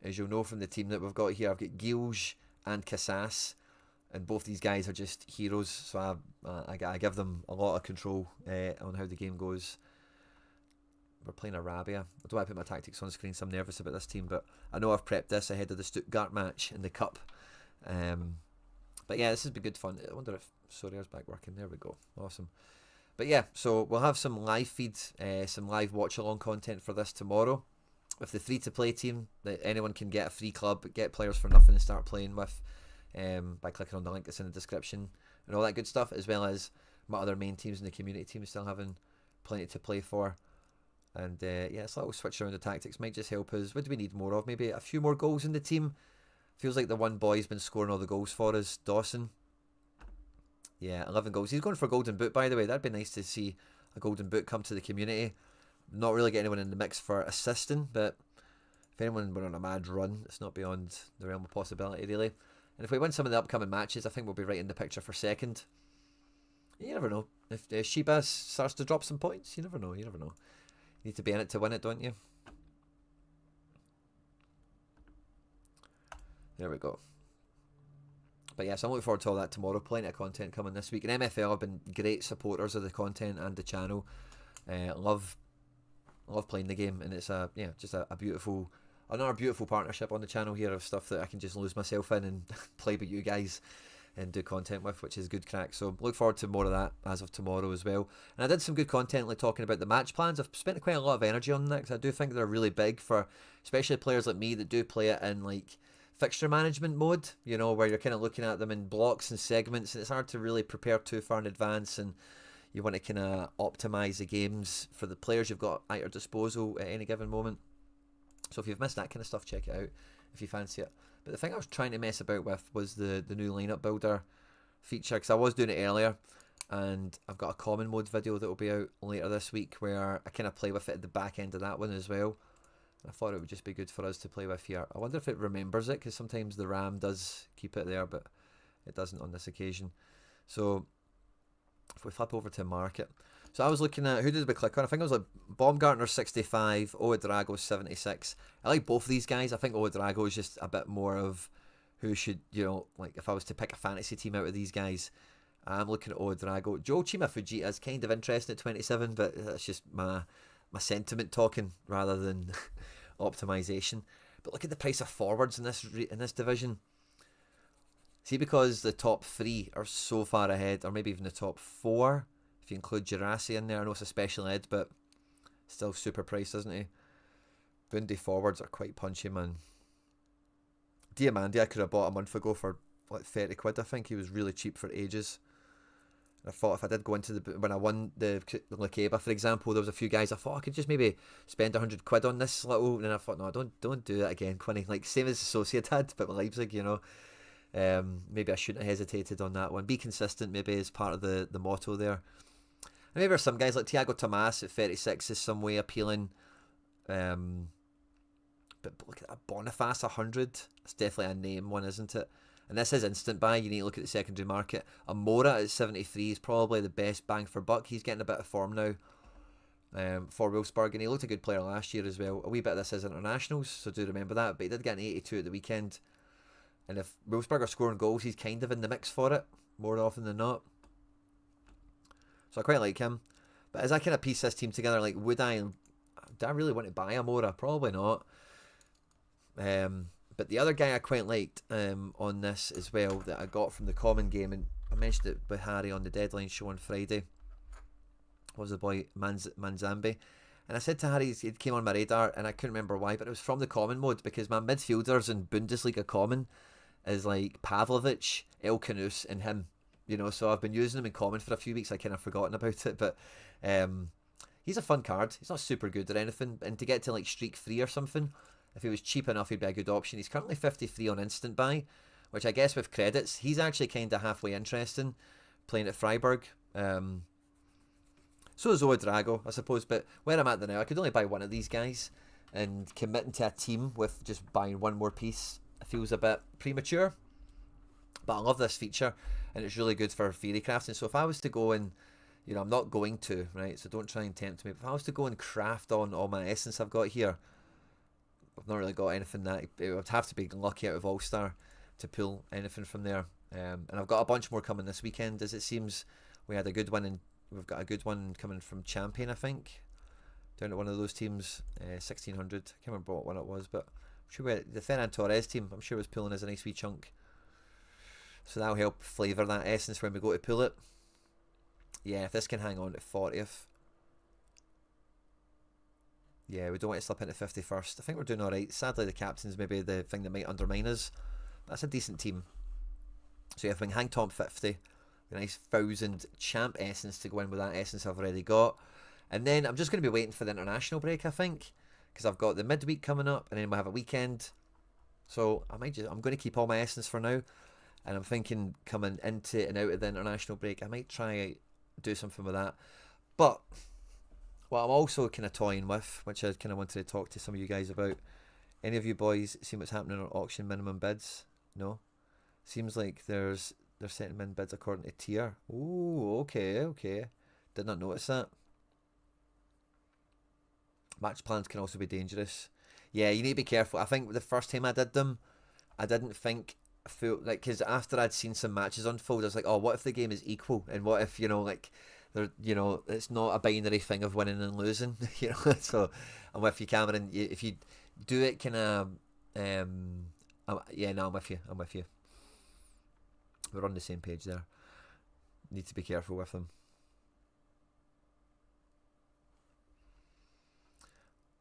As you'll know from the team that we've got here, I've got Gilge and Casas, and both these guys are just heroes, so I give them a lot of control on how the game goes. We're playing Arabia. I don't want to put my tactics on screen, so I'm nervous about this team, but I know I've prepped this ahead of the Stuttgart match in the Cup. But yeah, this has been good fun. I wonder if Sorare's back working. There we go. Awesome. But yeah, so we'll have some live feeds, some live watch-along content for this tomorrow with the free-to-play team that anyone can get a free club, get players for nothing and start playing with by clicking on the link that's in the description and all that good stuff, as well as my other main teams and the community team still having plenty to play for. And yeah, it's a little switch around the tactics might just help us. What do we need more of? Maybe a few more goals in the team. Feels like the one boy's been scoring all the goals for us, Dawson. Yeah, 11 goals. He's going for a golden boot, by the way. That'd be nice to see a golden boot come to the community. Not really getting anyone in the mix for assisting, but if anyone went on a mad run, it's not beyond the realm of possibility, really. And if we win some of the upcoming matches, I think we'll be right in the picture for second. You never know. If Sheba starts to drop some points, you never know. You never know. You need to be in it to win it, don't you? There we go. But yes, I'm looking forward to all that tomorrow. Plenty of content coming this week. And MFL have been great supporters of the content and the channel. Love playing the game, and it's just another beautiful partnership on the channel here of stuff that I can just lose myself in and play with you guys. and do content with, which is good crack. So look forward to more of that as of tomorrow as well. And I did some good content like talking about the match plans. I've spent quite a lot of energy on that because I do think they're really big for especially players like me that do play it in like fixture management mode, you know, where you're kind of looking at them in blocks and segments, and it's hard to really prepare too far in advance, and you want to kind of optimize the games for the players you've got at your disposal at any given moment. So if you've missed that kind of stuff, check it out if you fancy it. But the thing I was trying to mess about with was the new lineup builder feature, because I was doing it earlier, and I've got a common mode video that will be out later this week where I kind of play with it at the back end of that one as well. I thought it would just be good for us to play with here. I wonder if it remembers it, because sometimes the RAM does keep it there, but it doesn't on this occasion. So if we flip over to market, so I was looking at, who did we click on? I think it was like Baumgartner 65, Ouedraogo 76. I like both of these guys. I think Ouedraogo is just a bit more of who should, you know, like if I was to pick a fantasy team out of these guys, I'm looking at Ouedraogo. Joe Chima Fujita is kind of interesting at 27, but that's just my sentiment talking rather than optimization. But look at the price of forwards in this division. See, because the top 3 are so far ahead, or maybe even the top 4, if you include Girassi in there. I know it's a special ed, but still super priced, isn't he? Bundy forwards are quite punchy, man. Diamandi I could have bought a month ago for like 30 quid. I think he was really cheap for ages. I thought if I did go into when I won the Lakeba, for example, there was a few guys I thought I could just maybe spend 100 quid on this little, and then I thought, no, don't do that again, Quinny. Like same as Sociedad, but with Leipzig, you know. Maybe I shouldn't have hesitated on that one. Be consistent, maybe, is part of the motto there. And maybe there's some guys like Thiago Tomas at 36 is some way appealing. But look at that Boniface 100. That's definitely a name one, isn't it? And this is instant buy. You need to look at the secondary market. Amora at 73 is probably the best bang for buck. He's getting a bit of form now for Wolfsburg, and he looked a good player last year as well. A wee bit of this is internationals, so do remember that. But he did get an 82 at the weekend. And if Wolfsburg are scoring goals, he's kind of in the mix for it, more often than not. So I quite like him. But as I kind of piece this team together, like, do I really want to buy Amora? Probably not. But the other guy I quite liked on this as well, that I got from the common game, and I mentioned it with Harry on the deadline show on Friday, was the boy Manzambi. And I said to Harry, he came on my radar, and I couldn't remember why, but it was from the common mode, because my midfielders in Bundesliga common is like Pavlovic, El Canus, and him. You know, so I've been using him in common for a few weeks. I kind of forgotten about it, but he's a fun card. He's not super good or anything, and to get to like streak 3 or something, if he was cheap enough, he'd be a good option. He's currently 53 on instant buy, which I guess with credits, he's actually kind of halfway interesting, playing at Freiburg. So is Ouedraogo, I suppose, but where I'm at now, I could only buy one of these guys, and committing to a team with just buying one more piece feels a bit premature. But I love this feature, and it's really good for theory crafting. So if I was to go and, you know, I'm not going to, right, so don't try and tempt me, but if I was to go and craft on all my essence I've got here, I've not really got anything that, it would have to be lucky out of All-Star to pull anything from there. And I've got a bunch more coming this weekend, as it seems. We had a good one, and we've got a good one coming from Champion, I think, down at one of those teams, 1600. I can't remember what one it was, but I'm sure the Ferran Torres team, I'm sure was pulling as a nice wee chunk. So that'll help flavour that essence when we go to pull it. Yeah, if this can hang on to 40th. Yeah, we don't want to slip into 51st. I think we're doing alright. Sadly, the captain's maybe the thing that might undermine us. That's a decent team. So yeah, if we can hang top 50, a nice 1,000 champ essence to go in with that essence I've already got. And then I'm just going to be waiting for the international break, I think, because I've got the midweek coming up, and then we'll have a weekend. So I'm going to keep all my essence for now, and I'm thinking coming into and out of the international break, I might try do something with that. But what I'm also kind of toying with, which I kind of wanted to talk to some of you guys about, any of you boys seen what's happening on auction minimum bids? No? Seems like they're setting min bids according to tier. Ooh, okay. Did not notice that. Match plans can also be dangerous. Yeah, you need to be careful. I think the first time I did them, I didn't think full, like, because after I'd seen some matches unfold, I was like, oh, what if the game is equal? And what if, you know, like, there, you know, it's not a binary thing of winning and losing, you know? So I'm with you, Cameron. If you do it kind of, yeah, no, I'm with you. We're on the same page there. Need to be careful with them.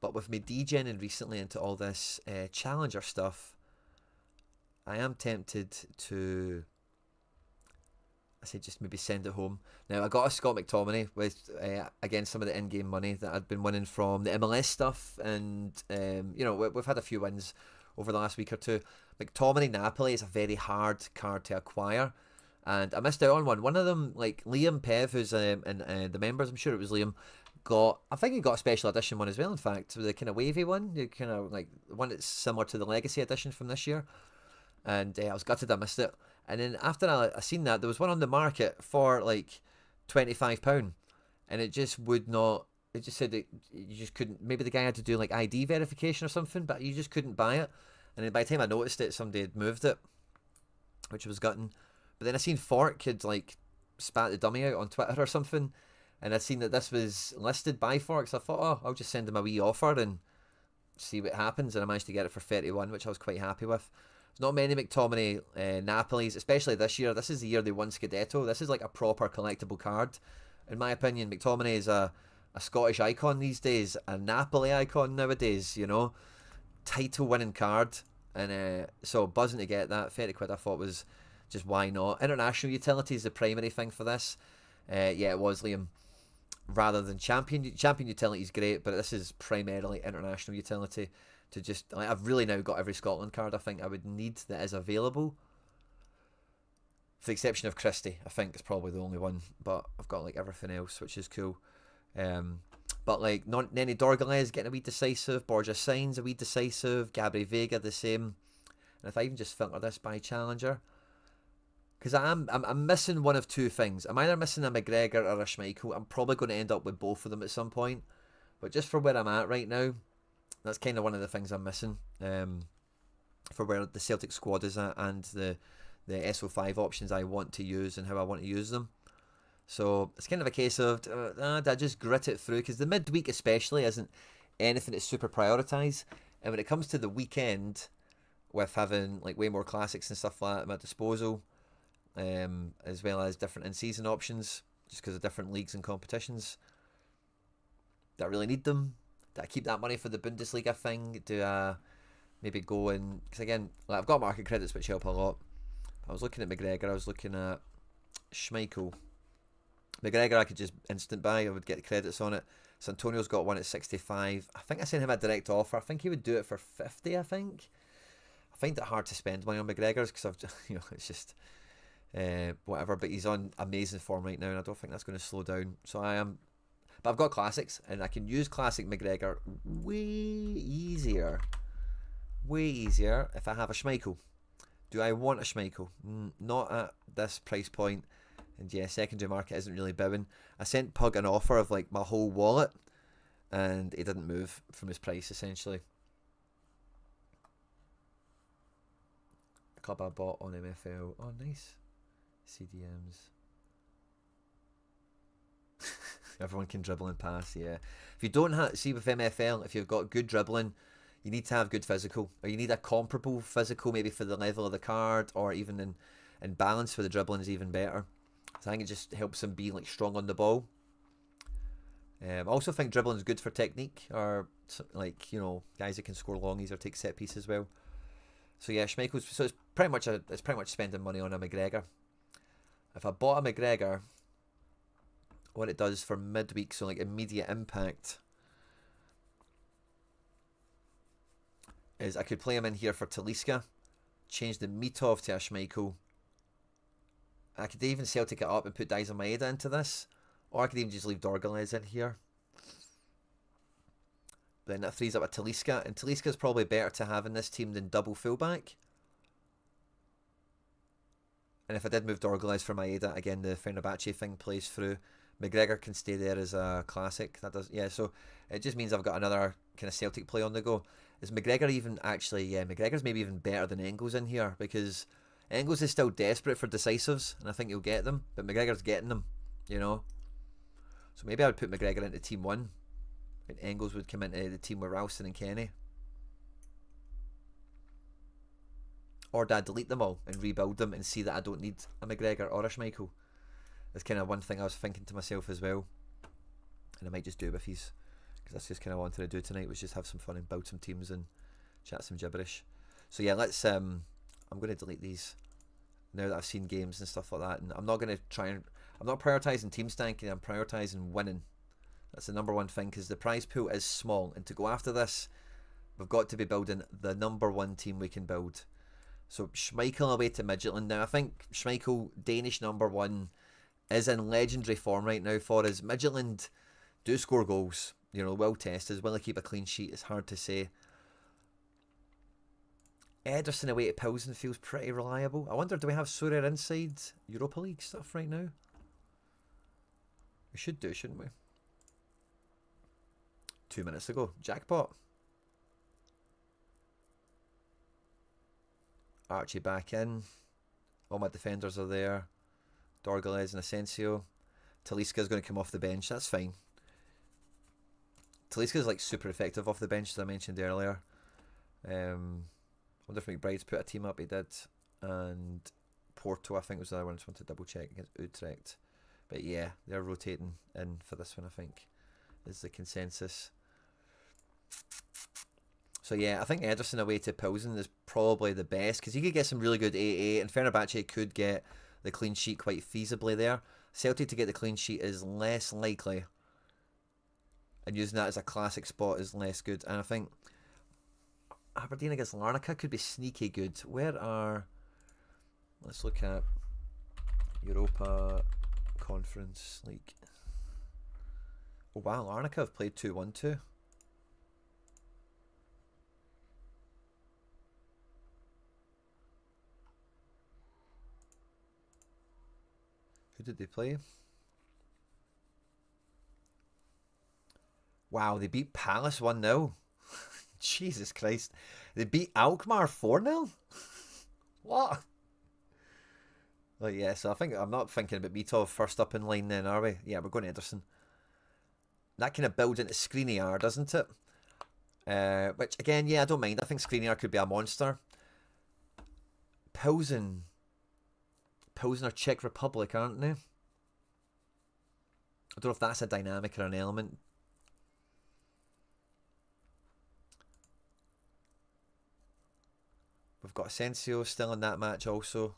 But with me degening recently into all this Challenger stuff, I am tempted to, I say, just maybe send it home. Now, I got a Scott McTominay with, again, some of the in-game money that I'd been winning from the MLS stuff. And, you know, we've had a few wins over the last week or two. McTominay Napoli is a very hard card to acquire. And I missed out on one. One of them, like Liam Pev, who's in the members, I'm sure it was Liam, I think he got a special edition one as well, in fact. The kind of wavy one. The kind of like one that's similar to the Legacy edition from this year. And I was gutted I missed it. And then after I seen that, there was one on the market for like £25. And it just would not, it just said that you just couldn't, maybe the guy had to do like ID verification or something, but you just couldn't buy it. And then by the time I noticed it, somebody had moved it, which was gutting. But then I seen Fork had like spat the dummy out on Twitter or something. And I'd seen that this was listed by Fork, so I thought, oh, I'll just send him a wee offer and see what happens. And I managed to get it for 31, which I was quite happy with. There's not many McTominay Napolis, especially this year. This is the year they won Scudetto. This is like a proper collectible card. In my opinion, McTominay is a Scottish icon these days, a Napoli icon nowadays, you know. Title-winning card. And so buzzing to get that. 30 quid I thought was just why not. International utility is the primary thing for this. Yeah, it was, Liam. Rather than champion utility is great, but this is primarily international utility. To just, like, I've really now got every Scotland card I think I would need that is available, for the exception of Christie. I think it's probably the only one, but I've got like everything else, which is cool. But like Nenny Dorgalez getting a wee decisive, Borja Sainz a wee decisive, Gabri Vega the same. And if I even just filter this by Challenger, because I'm missing one of two things. I'm either missing a McGregor or a Schmeichel. I'm probably going to end up with both of them at some point. But just for where I'm at right now, that's kind of one of the things I'm missing. For where the Celtic squad is at and the SO5 options I want to use and how I want to use them. So it's kind of a case of, I just grit it through, because the midweek especially isn't anything that's super prioritised. And when it comes to the weekend, with having like way more classics and stuff like that at my disposal, as well as different in-season options, just because of different leagues and competitions, do I really need them? Do I keep that money for the Bundesliga thing? Do I maybe go in, because again, like, I've got market credits which help a lot. I was looking at McGregor, I was looking at Schmeichel. McGregor I could just instant buy, I would get the credits on it. Santonio's got one at 65. I think I sent him a direct offer. I think he would do it for 50, I think. I find it hard to spend money on McGregor's because I've just, you know, it's just whatever, but he's on amazing form right now and I don't think that's going to slow down. So I am, but I've got classics and I can use classic McGregor way easier if I have a Schmeichel. Do I want a Schmeichel? Not at this price point. And yeah, secondary market isn't really bowing. I sent Pug an offer of like my whole wallet and he didn't move from his price essentially. A club I bought on MFL. Oh, nice. CDMs. Everyone can dribble and pass, yeah. If you don't have, see with MFL, if you've got good dribbling, you need to have good physical, or you need a comparable physical maybe for the level of the card, or even in balance for the dribbling is even better. So I think it just helps them be like strong on the ball. I also think dribbling is good for technique, or like, you know, guys that can score longies or take set pieces well. So yeah, Schmeichel's, so it's pretty much spending money on a McGregor. If I bought a McGregor, what it does for midweek, so like immediate impact, is I could play him in here for Talisca, change the Mitov to a Schmeichel. I could even Celtic it up and put Daizen Maeda into this, or I could even just leave Dorgalez in here. But then that frees up a Talisca, and Talisca is probably better to have in this team than double fullback. And if I did move Dorgalez for Maeda, again the Fenerbahce thing plays through. McGregor can stay there as a classic. That does, yeah. So it just means I've got another kind of Celtic play on the go. Is McGregor even actually? Yeah, McGregor's maybe even better than Engels in here, because Engels is still desperate for decisives, and I think he'll get them. But McGregor's getting them, you know. So maybe I would put McGregor into team one, and Engels would come into the team with Ralston and Kenny. Or do I delete them all and rebuild them and see that I don't need a McGregor or a Schmeichel? That's kind of one thing I was thinking to myself as well. And I might just do it with these, because that's just kind of what I wanted to do tonight, was just have some fun and build some teams and chat some gibberish. So yeah, let's I'm going to delete these now that I've seen games and stuff like that, and I'm not going to try and, I'm not prioritising team stanking, I'm prioritising winning. That's the number one thing, because the prize pool is small, and to go after this, we've got to be building the number one team we can build. So Schmeichel away to Midtjylland. Now I think Schmeichel, Danish number one, is in legendary form right now for us. Midtjylland do score goals, you know, well tested. Will he keep a clean sheet? It's hard to say. Ederson away to Pilsen feels pretty reliable. I wonder, do we have Sorare inside Europa League stuff right now? We should do, shouldn't we? 2 minutes ago. Jackpot. Archie back in. All my defenders are there. Dorgalez and Asensio. Talisca's going to come off the bench. That's fine. Talisca's like super effective off the bench, as I mentioned earlier. I wonder if McBride's put a team up. He did. And Porto, I think, was the other one. I just want to double check against Utrecht. But yeah, they're rotating in for this one, I think, is the consensus. So yeah, I think Ederson away to Pilsen is probably the best, because he could get some really good 8-8, and Fenerbahce could get the clean sheet quite feasibly there. Celtic to get the clean sheet is less likely, and using that as a classic spot is less good. And I think Aberdeen against Larnaca could be sneaky good. Where are... Let's look at Europa Conference League. Oh wow, Larnaca have played 2-1-2. Who did they play? Wow, they beat Palace 1-0. Jesus Christ. They beat Alkmaar 4-0? What? Well, yeah, so I think I'm not thinking about Mitov first up in line then, are we? Yeah, we're going Ederson. That kind of builds into Skriniar, doesn't it? Which, again, yeah, I don't mind. I think Skriniar could be a monster. Pilsen are Czech Republic, aren't they? I don't know if that's a dynamic or an element. We've got Asensio still in that match also.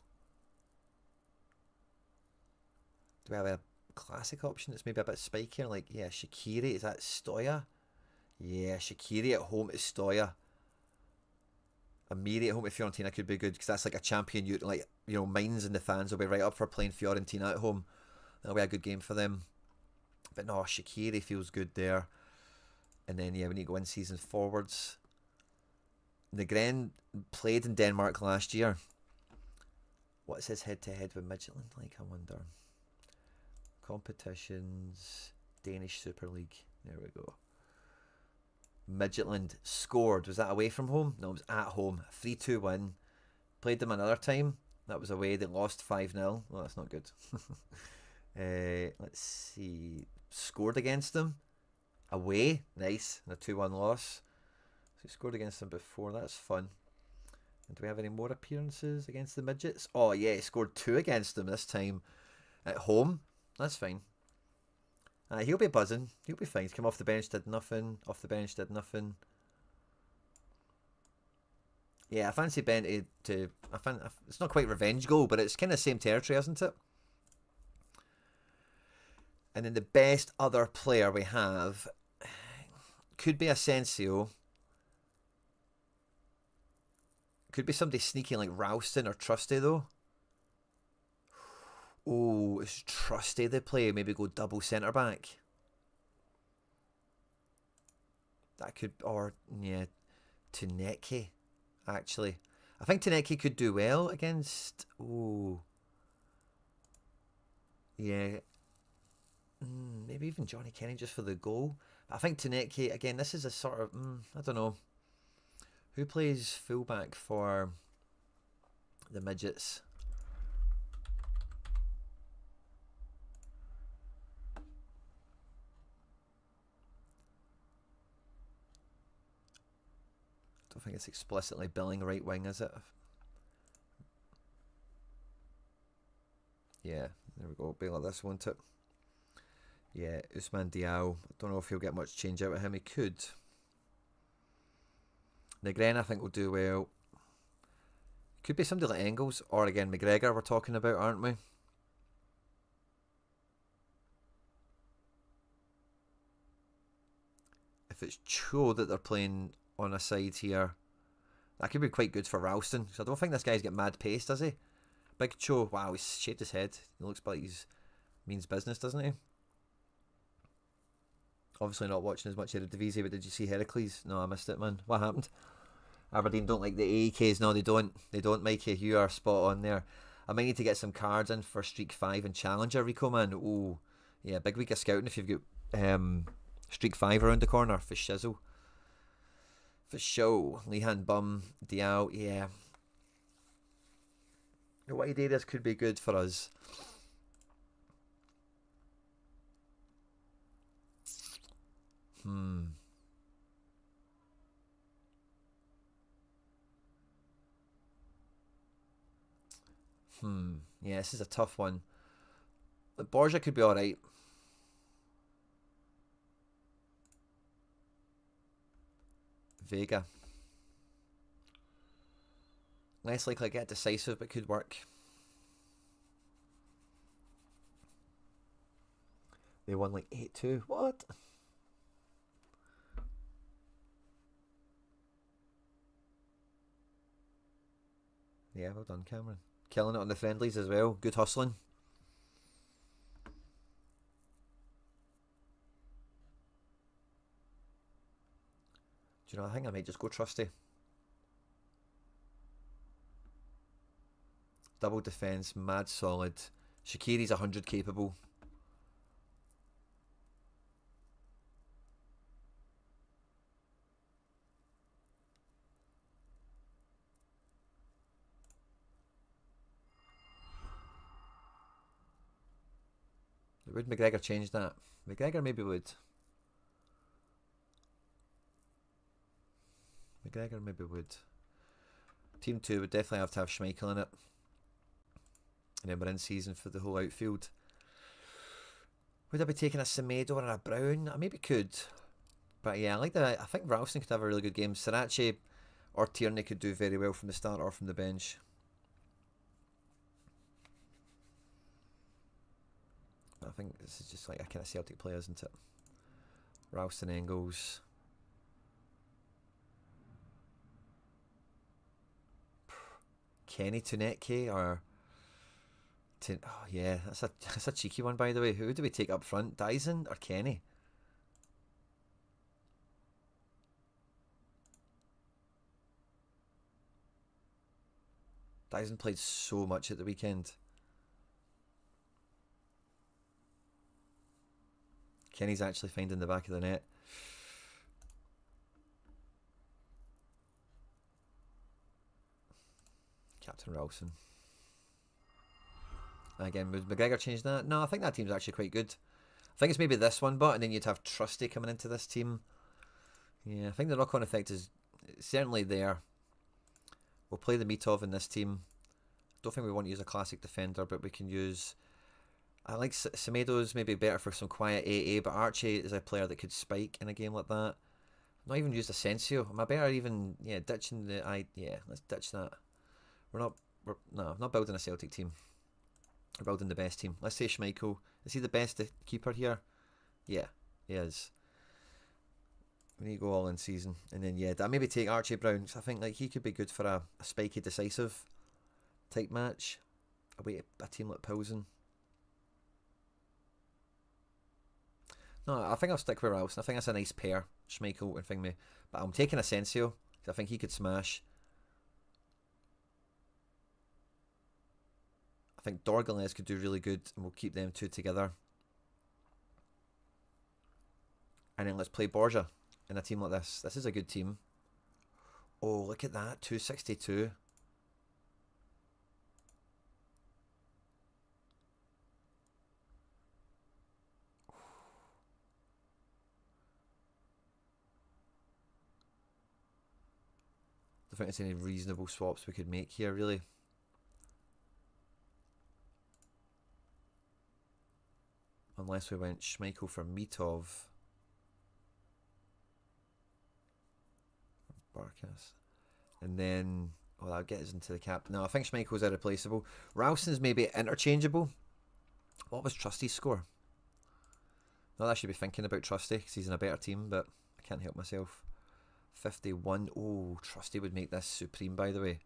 Do we have a classic option that's maybe a bit spikier? Like, yeah, Shaqiri. Is that Stoya? Yeah, Shaqiri at home to Stoya. Amiri at home to Fiorentina could be good, because that's like a champion. Like, you know, minds and the fans will be right up for playing Fiorentina at home. That'll be a good game for them. But no, Shaqiri feels good there. And then, yeah, we need to go in season forwards. Negren played in Denmark last year. What's his head-to-head with Midtjylland like, I wonder? Competitions, Danish Super League. There we go. Midtjylland scored. Was that away from home? No, it was at home. 3-2 win. Played them another time. That was away. They lost 5-0. Well, that's not good. Let's see. Scored against them. Away. Nice. And a 2-1 loss. So he scored against them before. That's fun. And do we have any more appearances against the Midgets? Oh, yeah. He scored 2 against them this time. At home. That's fine. He'll be buzzing. He'll be fine. He's come off the bench, did nothing. Off the bench, did nothing. Yeah, I fancy Benty to... it's not quite revenge goal, but it's kind of same territory, isn't it? And then the best other player we have could be Asensio. Could be somebody sneaky like Ralston or Trusty, though. Oh, it's Trusty they play. Maybe go double centre back. That could, or yeah, Tuneki. Actually, I think Tuneki could do well against. Oh, yeah. Maybe even Johnny Kenny just for the goal. I think Tuneki again. This is a sort of I don't know. Who plays fullback for the Midgets? I don't think it's explicitly billing right wing, is it? Yeah, there we go. Be like this, won't it? Yeah, Usman Diao. I don't know if he'll get much change out of him. He could. Negren, I think, will do well. Could be somebody like Engels, or again McGregor we're talking about, aren't we? If it's Cho that they're playing on a side here, that could be quite good for Ralston. So I don't think this guy's got mad pace, does he? Big Cho, wow, he's shaped his head. He looks like he's means business, doesn't he? Obviously not watching as much Eredivisie, but did you see Heracles? No, I missed it, man. What happened? Aberdeen don't like the AEKs. No, they don't. They don't, Mikey. You are spot on there. I might need to get some cards in for Streak 5 and Challenger, Rico, man. Oh, yeah, big week of scouting if you've got Streak 5 around the corner for shizzle. For show. Lehan Bum, Diao, yeah. The wide areas could be good for us. Yeah, this is a tough one. Borja could be alright. Vega. Less likely to get decisive, but could work. They won like 8-2. What? Yeah, well done, Cameron. Killing it on the friendlies as well. Good hustling. Do you know, I think I might just go trusty. Double defence, mad solid. Shaqiri's 100 capable. Would McGregor change that? McGregor maybe would. McGregor maybe would. Team 2 would definitely have to have Schmeichel in it. And then we're in season for the whole outfield. Would I be taking a Semedo or a Brown? I maybe could. But yeah, I like that. I think Ralston could have a really good game. Sriracha or Tierney could do very well from the start or from the bench. I think this is just like a kind of Celtic player, isn't it? Ralston, Engels. Kenny Tunetke or... Oh yeah, that's a cheeky one, by the way. Who do we take up front? Dyson or Kenny? Dyson played so much at the weekend. Kenny's actually finding the back of the net. Captain Ralston. Again, would McGregor change that? No, I think that team's actually quite good. I think it's maybe this one, but and then you'd have Trusty coming into this team. Yeah, I think the knock-on effect is certainly there. We'll play the Mitov in this team. Don't think we want to use a classic defender, but we can use... I like Semedo's maybe better for some quiet AA, but Archie is a player that could spike in a game like that. Not even used Asensio. Am I better even... Yeah, ditching the... Yeah, let's ditch that. No, not building a Celtic team. We're building the best team. Let's say Schmeichel. Is he the best keeper here? Yeah, he is. We need to go all in season. And then, yeah, I'd maybe take Archie Brown. I think like he could be good for a spiky, decisive type match. Away a team like Pilsen. No, I think I'll stick with Ralston. I think that's a nice pair, Schmeichel and Thingme. But I'm taking Asensio, because I think he could smash. I think Dorgalès could do really good, and we'll keep them two together. And then let's play Borja in a team like this. This is a good team. Oh, look at that, 262. I don't think there's any reasonable swaps we could make here, really. Unless we went Schmeichel for Mitov. Barkas. And then, well, that'll get us into the cap. No, I think Schmeichel's irreplaceable. Ralston's maybe interchangeable. What was Trusty's score? Not that I should be thinking about Trusty because he's in a better team, but I can't help myself. 51. Oh, Trusty would make this supreme, by the way.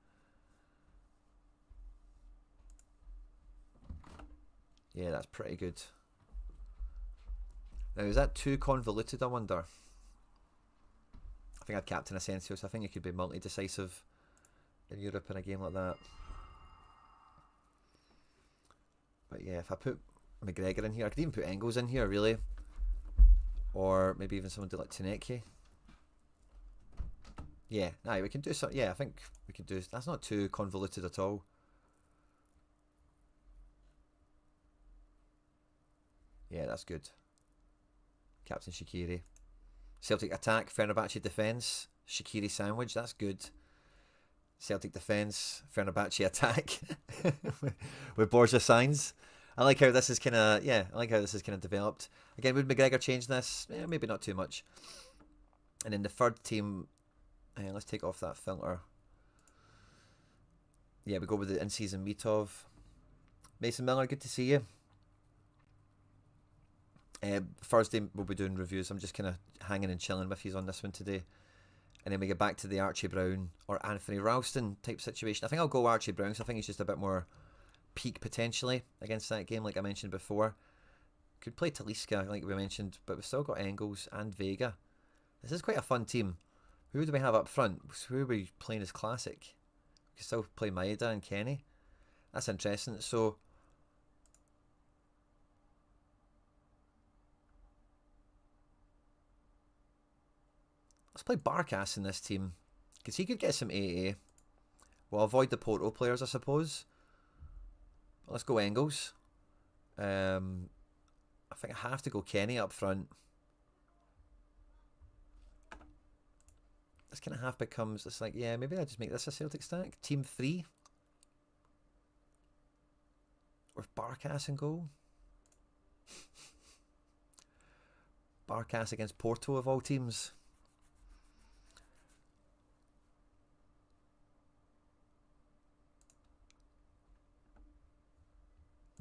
Yeah, that's pretty good. Now, is that too convoluted, I wonder? I think I'd captain Asensio, so I think he could be multi-decisive in Europe in a game like that. But yeah, if I put McGregor in here, I could even put Engels in here, really. Or maybe even someone do like Tuneki. Yeah, nah, we can do something. Yeah, I think we can do. That's not too convoluted at all. Yeah, that's good. Captain Shaqiri. Celtic attack, Fenerbahce defence, Shaqiri sandwich, that's good. Celtic defence, Fenerbahce attack with Borja signs. I like how this is kind of, yeah, I like how this is kind of developed. Again, would McGregor change this? Yeah, maybe not too much. And then the third team, let's take off that filter. Yeah, we go with the in-season Mitov. Mason Miller, good to see you. Thursday we'll be doing reviews. I'm just kind of hanging and chilling with you on this one today. And then we get back to the Archie Brown or Anthony Ralston type situation. I think I'll go Archie Brown because I think he's just a bit more peak potentially against that game, like I mentioned before. Could play Talisca, like we mentioned, but we've still got Engels and Vega. This is quite a fun team. Who do we have up front? Who are we playing as classic? We can still play Maeda and Kenny. That's interesting. So let's play Barkas in this team because he could get some AA. We'll avoid the Porto players, I suppose. Let's go Engels. I think I have to go Kenny up front. This kind of half becomes, it's like, yeah, maybe I just make this a Celtic stack. Team 3. With Barkas in goal. Barkas against Porto of all teams.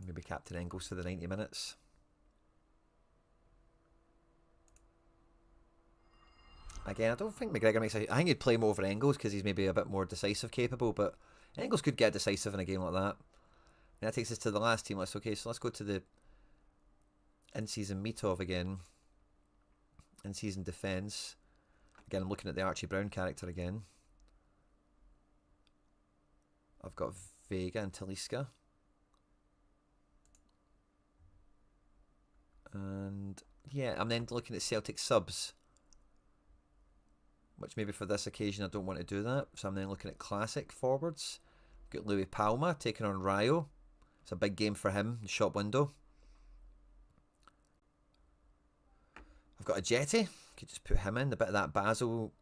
Maybe Captain Engels for the 90 minutes. Again, I don't think McGregor makes a... I think he'd play him over Engels because he's maybe a bit more decisive capable, but Engels could get decisive in a game like that. And that takes us to the last team list. Okay, so let's go to the in-season Mitov again. In-season defence. Again, I'm looking at the Archie Brown character again. I've got Vega and Talisca. And yeah, I'm then looking at Celtic subs, which maybe for this occasion I don't want to do that. So I'm then looking at classic forwards. Got Louis Palma taking on Rayo. It's a big game for him, the shop window. I've got a Jetty. Could just put him in, a bit of that Basel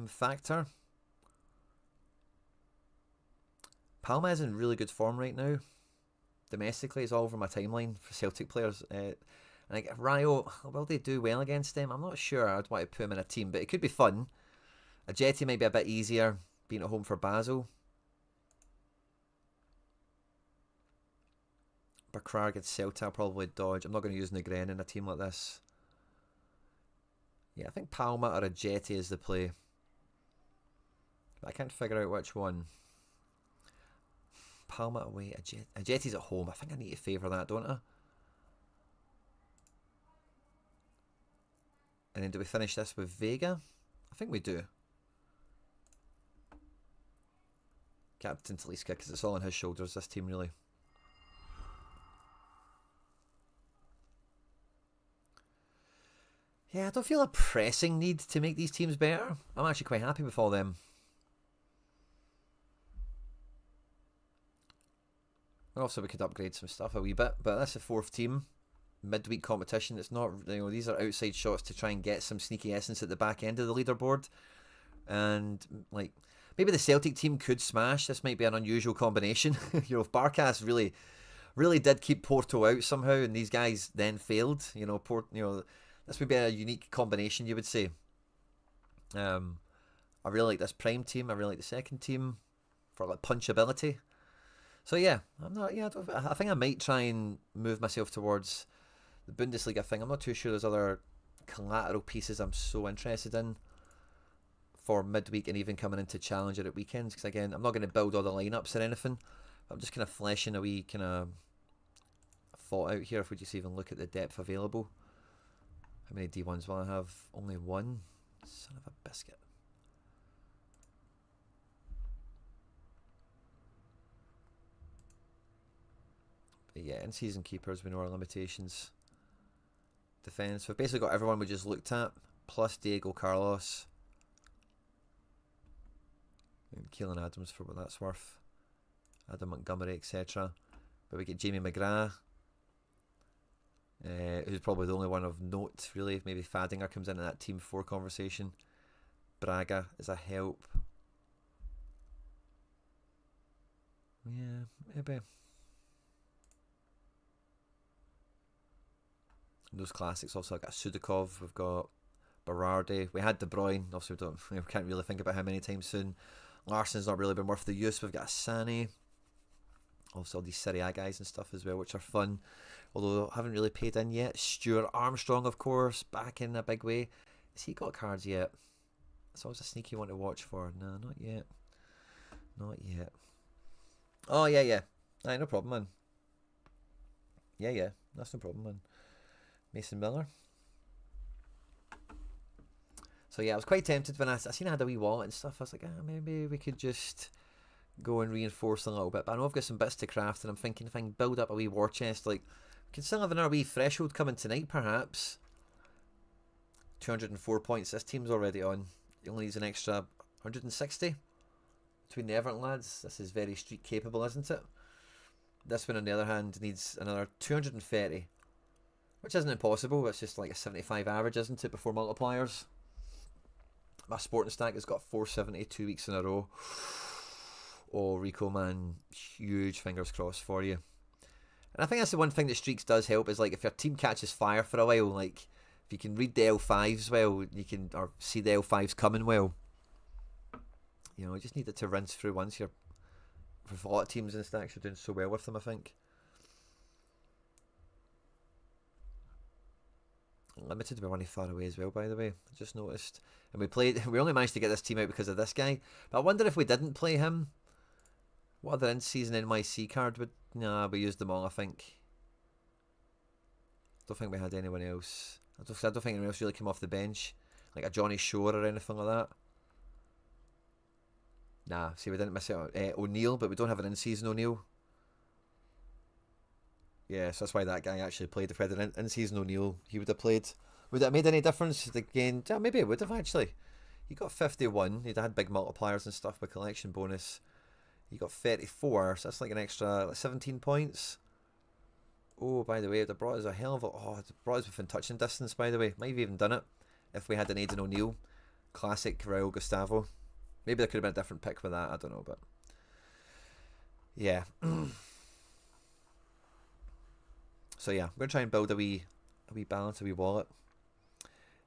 factor. Palma is in really good form right now. Domestically, it's all over my timeline for Celtic players. And like Rayo, will they do well against them? I'm not sure. I'd want to put him in a team, but it could be fun. A Jetty might be a bit easier being at home for Basel. Bakrar against Celta, I'll probably dodge. I'm not going to use Negren in a team like this. Yeah, I think Palma or a Jetty is the play. But I can't figure out which one. Palma away, a Jetty's at home. I think I need to favour that, don't I? And then do we finish this with Vega? I think we do. Captain Talisca, because it's all on his shoulders, this team, really. Yeah, I don't feel a pressing need to make these teams better. I'm actually quite happy with all them. Also, we could upgrade some stuff a wee bit, but that's the fourth team. Midweek competition. It's not, you know, these are outside shots to try and get some sneaky essence at the back end of the leaderboard. And, like, maybe the Celtic team could smash. This might be an unusual combination. You know, if Barkas really really did keep Porto out somehow, and these guys then failed. This would be a unique combination, you would say. I really like this prime team. I really like the second team for like punchability. So yeah, I'm not. Yeah, I think I might try and move myself towards the Bundesliga thing. I'm not too sure there's other collateral pieces I'm so interested in for midweek and even coming into Challenger at weekends. Because again, I'm not going to build all the lineups or anything. I'm just kind of fleshing a wee kind of thought out here. If we just even look at the depth available, how many D1s will I have? Only one. Son of a biscuit. But yeah, in season keepers we know our limitations. Defense, we've basically got everyone we just looked at, plus Diego Carlos and Keelan Adams for what that's worth, Adam Montgomery, etc. But we get Jamie McGrath, who's probably the only one of note, really. Maybe Fadinger comes into that Team 4 conversation. Braga is a help. Yeah, maybe. Those classics also. I've got Sudakov, we've got Berardi, we had De Bruyne, obviously we can't really think about how many times soon. Larsson's not really been worth the use. We've got Sane, also all these Serie A guys and stuff as well, which are fun, although haven't really paid in yet. Stuart Armstrong, of course, back in a big way. Has he got cards yet? It's always a sneaky one to watch for. No, not yet. Not yet. Oh, yeah. Aye, no problem, man. Yeah, that's no problem, man. Mason Miller. So yeah, I was quite tempted when I seen I had a wee wallet and stuff. I was like, maybe we could just go and reinforce a little bit. But I know I've got some bits to craft, and I'm thinking if I can build up a wee war chest, like we can still have another wee threshold coming tonight, perhaps. 204 points. This team's already on. It only needs an extra 160 between the Everton lads. This is very street capable, isn't it? This one, on the other hand, needs another 230. Which isn't impossible, it's just like a 75 average, isn't it, before multipliers? My sporting stack has got 470 2 weeks in a row. Oh, Rico, man, huge fingers crossed for you. And I think that's the one thing that streaks does help, is like if your team catches fire for a while, like if you can read the L5s well, you can, or see the L5s coming well. You know, you just need it to rinse through once you're, with a lot of teams in stacks, you're doing so well with them, I think. Limited, we're running far away as well, by the way. I just noticed. And we only managed to get this team out because of this guy. But I wonder if we didn't play him, what other in-season NYC card would... Nah, we used them all, I think. Don't think we had anyone else. I don't think anyone else really came off the bench. Like a Johnny Shore or anything like that. Nah, see, we didn't miss out. O'Neill, but we don't have an in-season O'Neill. Yeah, so that's why that guy actually played. If we had an in-season O'Neill, he would have played. Would it have made any difference? Again, yeah, maybe it would have actually. He got 51. He'd had big multipliers and stuff with collection bonus. He got 34, so that's like an extra 17 points. Oh, by the way, it brought us a hell of a... Oh, it brought us within touching distance, by the way. Might have even done it if we had an Aidan O'Neill. Classic Raul Gustavo. Maybe there could have been a different pick with that, I don't know, but... Yeah. So yeah, I'm going to try and build a wee balance, a wee wallet.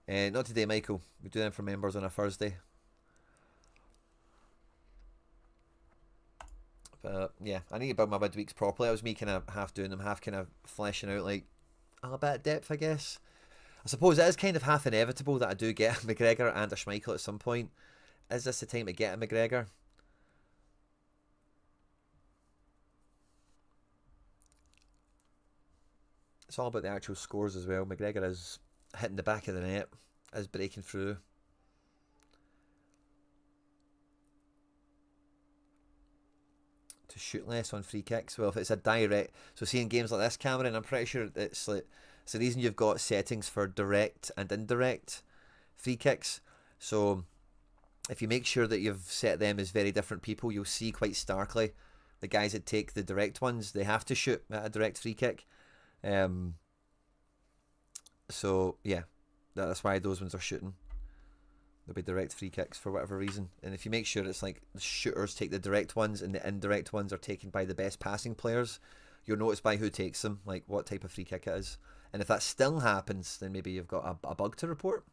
Not today, Michael. We do them for members on a Thursday. But yeah, I need to build my midweeks properly. I was me kind of half doing them, half kind of fleshing out like a bit of depth, I guess. I suppose it is kind of half inevitable that I do get a McGregor and a Schmeichel at some point. Is this the time to get a McGregor? It's all about the actual scores as well. McGregor is hitting the back of the net, is breaking through. To shoot less on free kicks. Well, if it's a direct... So seeing games like this, Cameron, I'm pretty sure it's like... It's the reason you've got settings for direct and indirect free kicks. So if you make sure that you've set them as very different people, you'll see quite starkly the guys that take the direct ones, they have to shoot at a direct free kick. So yeah, that's why those ones are shooting. There'll be direct free kicks for whatever reason, and if you make sure it's like the shooters take the direct ones and the indirect ones are taken by the best passing players, you'll notice by who takes them, like what type of free kick it is. And if that still happens, then maybe you've got a bug to report.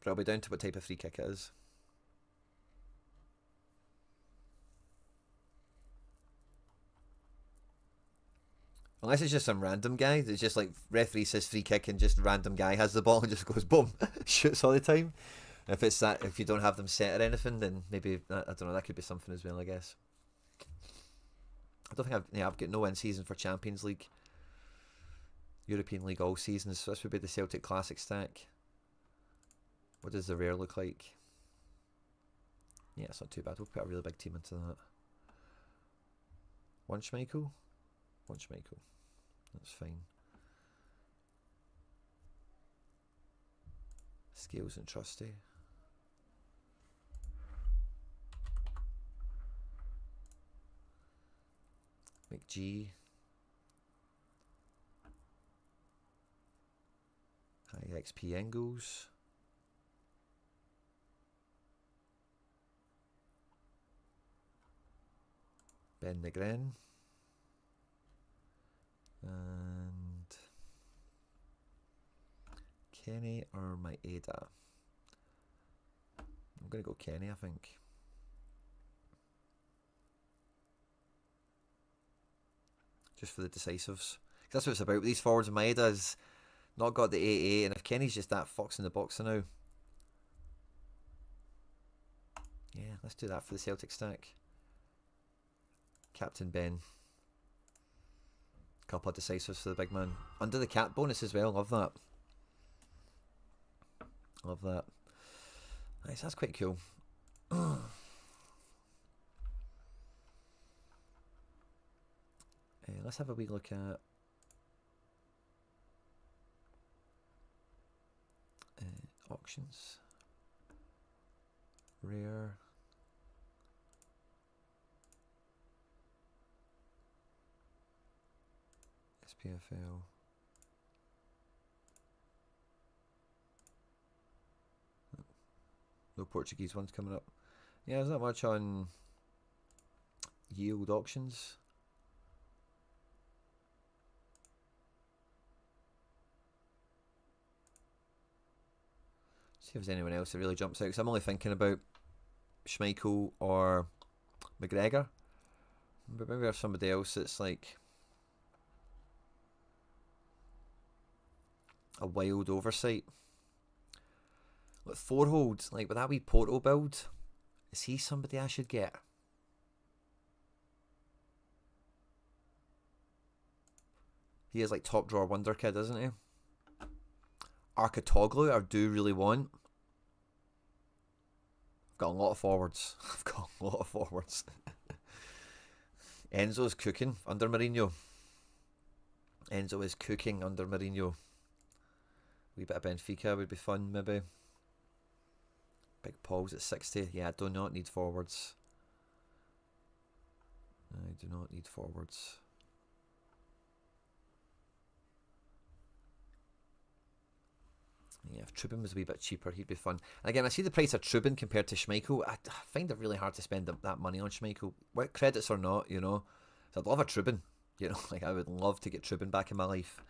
But it'll be down to what type of free kick it is. Unless it's just some random guy. It's just like referee says free kick and just random guy has the ball and just goes boom, shoots all the time. If it's that, if you don't have them set or anything, then maybe, I don't know, that could be something as well, I guess. I don't think I've got no in season for Champions League, European League all seasons. So this would be the Celtic Classic stack. What does the rare look like? Yeah, it's not too bad. We'll put a really big team into that. One Schmeichel. That's fine. Scales and Trusty. McG. High XP Engels. Ben Negren. And Kenny or Maeda? I'm going to go Kenny, I think. Just for the decisives. That's what it's about with these forwards. Maeda's not got the 8-8, and if Kenny's just that fox in the box now. Yeah, let's do that for the Celtic stack. Captain Ben. Couple of decisives for the big man. Under the cap bonus as well. Love that. Love that. Nice, that's quite cool. Let's have a wee look at auctions. Rare. SPFL. No Portuguese ones coming up. Yeah, there's not much on yield auctions. See if there's anyone else that really jumps out, because I'm only thinking about Schmeichel or McGregor. But maybe there's somebody else that's like a wild oversight. Look, Fourhold, like with that wee Porto build, is he somebody I should get? He is like top drawer wonder kid, isn't he? Arkatoglu I do really want. I've got a lot of forwards. Enzo's cooking under Mourinho. Enzo is cooking under Mourinho. Wee bit of Benfica would be fun, maybe. Big Paul's at 60. Yeah, I do not need forwards. I do not need forwards. Yeah, if Trubin was a wee bit cheaper, he'd be fun. And again, I see the price of Trubin compared to Schmeichel. I find it really hard to spend that money on Schmeichel. What credits or not, you know. So I'd love a Trubin. You know, like I would love to get Trubin back in my life.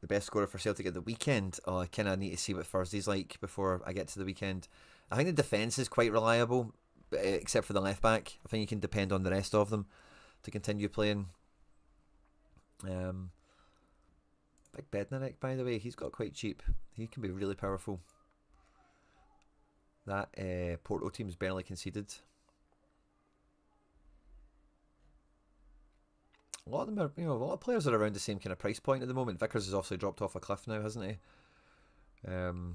The best scorer for Celtic at the weekend. Oh, I kind of need to see what Thursday's like before I get to the weekend. I think the defence is quite reliable, except for the left back. I think you can depend on the rest of them to continue playing. Big Bednarek, by the way, he's got quite cheap. He can be really powerful. That Porto team's barely conceded. A lot of them are, you know, a lot of players are around the same kind of price point at the moment. Vickers has obviously dropped off a cliff now, hasn't he? I'll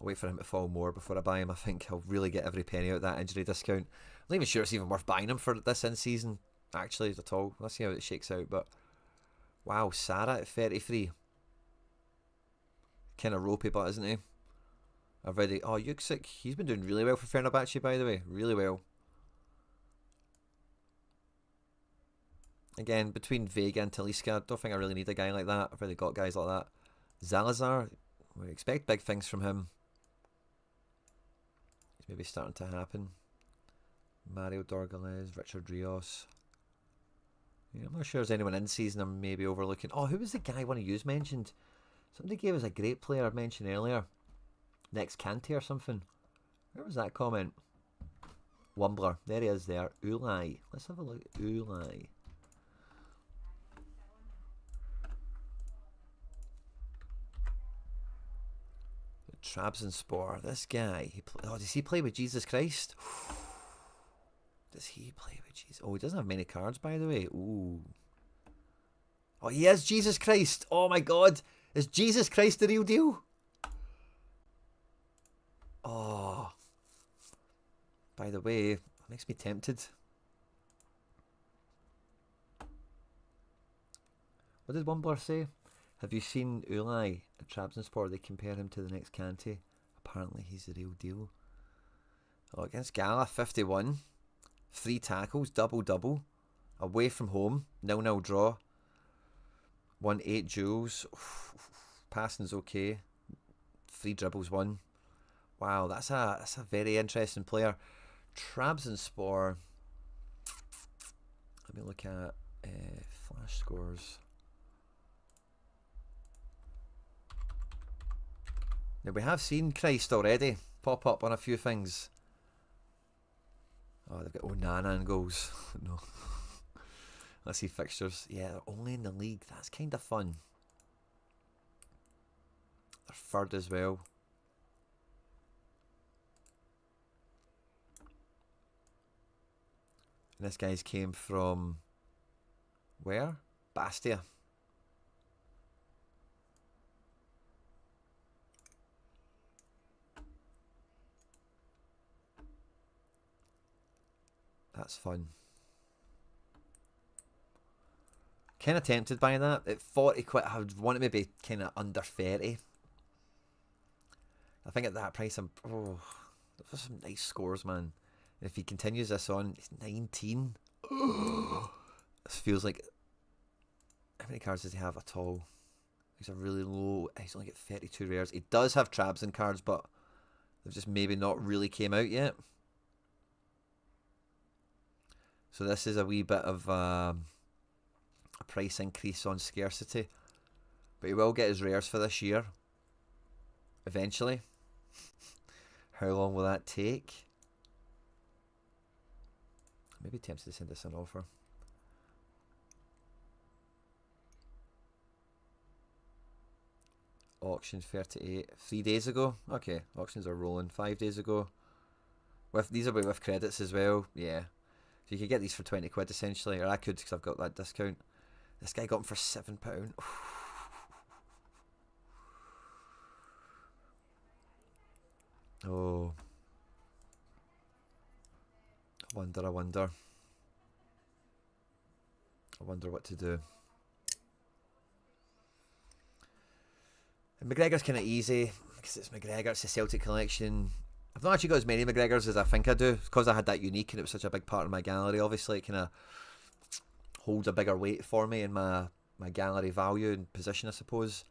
wait for him to fall more before I buy him. I think he'll really get every penny out of that injury discount. I'm not even sure it's even worth buying him for this in-season, actually, at all. Let's see how it shakes out, but wow, Sara at 33. Kind of ropey, but isn't he? I've already... Oh, Yuksik, he's been doing really well for Fenerbahce, by the way. Really well. Again, between Vega and Talisca, I don't think I really need a guy like that. I've already got guys like that. Zalazar, we expect big things from him. maybe starting to happen. Mario Dorgalez, Richard Rios. Yeah, I'm not sure there's anyone in season I'm maybe overlooking. Oh, who was the guy one of yous mentioned? Somebody gave us a great player I mentioned earlier. Next Kante or something. Where was that comment? Wumbler. There he is there. Ulai. Let's have a look at Ulai. Trabzonspor. This guy. Does he play with Jesus Christ? Does he play with Jesus? Oh, he doesn't have many cards, by the way. Ooh. Oh, he is Jesus Christ. Oh, my God. Is Jesus Christ the real deal? Oh. By the way, it makes me tempted. What did Wumbler say? Have you seen Ulai at Trabzonspor? They compare him to the next Kante. Apparently, he's the real deal. Oh, against Gala, 51. 3 tackles, double. Away from home, 0-0 draw. Won 8 duels. Passing's okay. 3 dribbles, 1. Wow, that's a very interesting player. Trabzonspor. Let me look at flash scores. Now we have seen Christ already pop up on a few things. Oh, they've got Onana and goals. No. Let's see fixtures. Yeah, they're only in the league. That's kind of fun. They're third as well. And this guy's came from where? Bastia. That's fun. Kind of tempted by that. At 40 quid, I would want it maybe kind of under 30. I think at that price, those are some nice scores, man. And if he continues this on, he's 19. This feels like... How many cards does he have at all? He's a really low... He's only got 32 rares. He does have Trabzon cards, but they've just maybe not really came out yet. So this is a wee bit of a price increase on scarcity. But he will get his rares for this year. Eventually. How long will that take? Maybe tempted to send this an offer. Auction 38. 3 days ago? Okay, auctions are rolling. 5 days ago. These will be with credits as well. Yeah. So you could get these for 20 quid essentially. Or I could because I've got that discount. This guy got them for £7. Oh. I wonder what to do. And McGregor's kind of easy because it's McGregor, it's a Celtic collection. I've not actually got as many McGregors as I think I do because I had that unique and it was such a big part of my gallery. Obviously, it kind of holds a bigger weight for me in my gallery value and position, I suppose.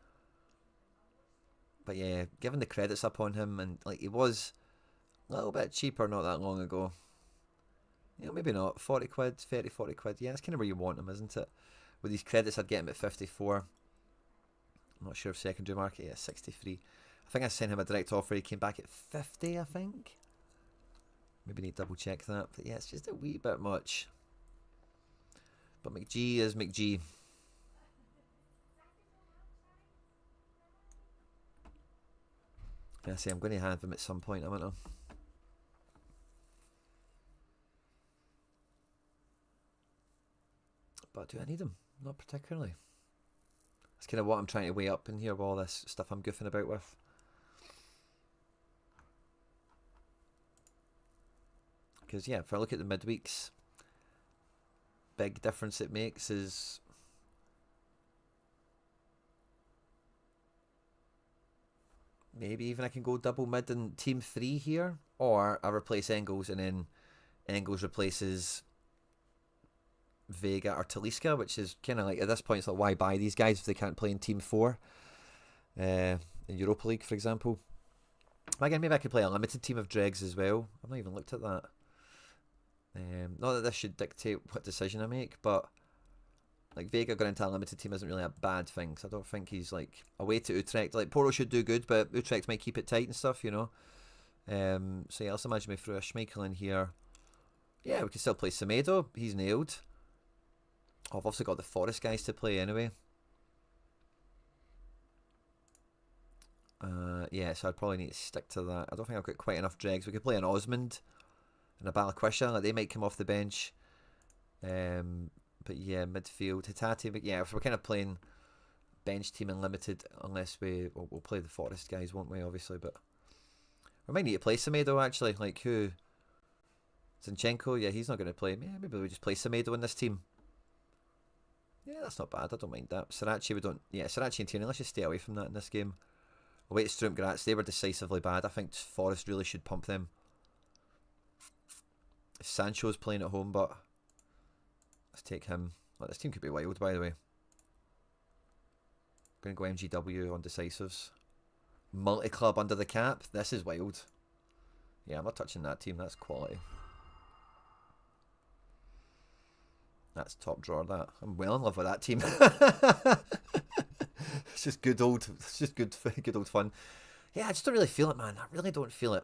But yeah, given the credits up on him, and like he was a little bit cheaper not that long ago. Yeah, maybe not. 40 quid, 30, 40 quid. Yeah, that's kind of where you want him, isn't it? With these credits, I'd get him at 54. I'm not sure if secondary market, yeah, 63. I think I sent him a direct offer. He came back at 50, I think. Maybe need to double check that. But yeah, it's just a wee bit much. But McG is McG. I say I'm going to have him at some point, I'm gonna. But do I need him? Not particularly. That's kind of what I'm trying to weigh up in here with all this stuff I'm goofing about with. Because yeah, if I look at the midweeks, big difference it makes is maybe even I can go double mid in team 3 here, or I replace Engels and then Engels replaces Vega or Talisca, which is kind of like at this point it's like why buy these guys if they can't play in team 4 in Europa League, for example. Again, maybe I could play a limited team of dregs as well. I've not even looked at that. Not that this should dictate what decision I make, but like Vega going into a limited team isn't really a bad thing, because I don't think he's like away to Utrecht. Like Porto should do good, but Utrecht might keep it tight and stuff, you know. So yeah, let's imagine we throw a Schmeichel in here. Yeah, we can still play Semedo. He's nailed. Oh, I've also got the Forest guys to play anyway. Yeah, so I'd probably need to stick to that. I don't think I've got quite enough dregs. We could play an Osmond and a Balikwisha. Like, they might come off the bench. But yeah, midfield. Hitati, but yeah, if we're kind of playing bench team and limited, unless we'll play the Forest guys, won't we, obviously, but we might need to play Semedo, actually. Like, who? Zinchenko? Yeah, he's not going to play. Yeah, maybe we just play Semedo in this team. Yeah, that's not bad. I don't mind that. Sorare, we don't... Yeah, Sorare and Tierney, let's just stay away from that in this game. Away to Strumpf Graz, they were decisively bad. I think Forest really should pump them. Sancho's playing at home, but let's take him. Well, this team could be wild, by the way. Going to go MGW on decisives. Multi-club under the cap. This is wild. Yeah, I'm not touching that team. That's quality. That's top drawer, that. I'm well in love with that team. It's just good old, it's just good old fun. Yeah, I just don't really feel it, man. I really don't feel it.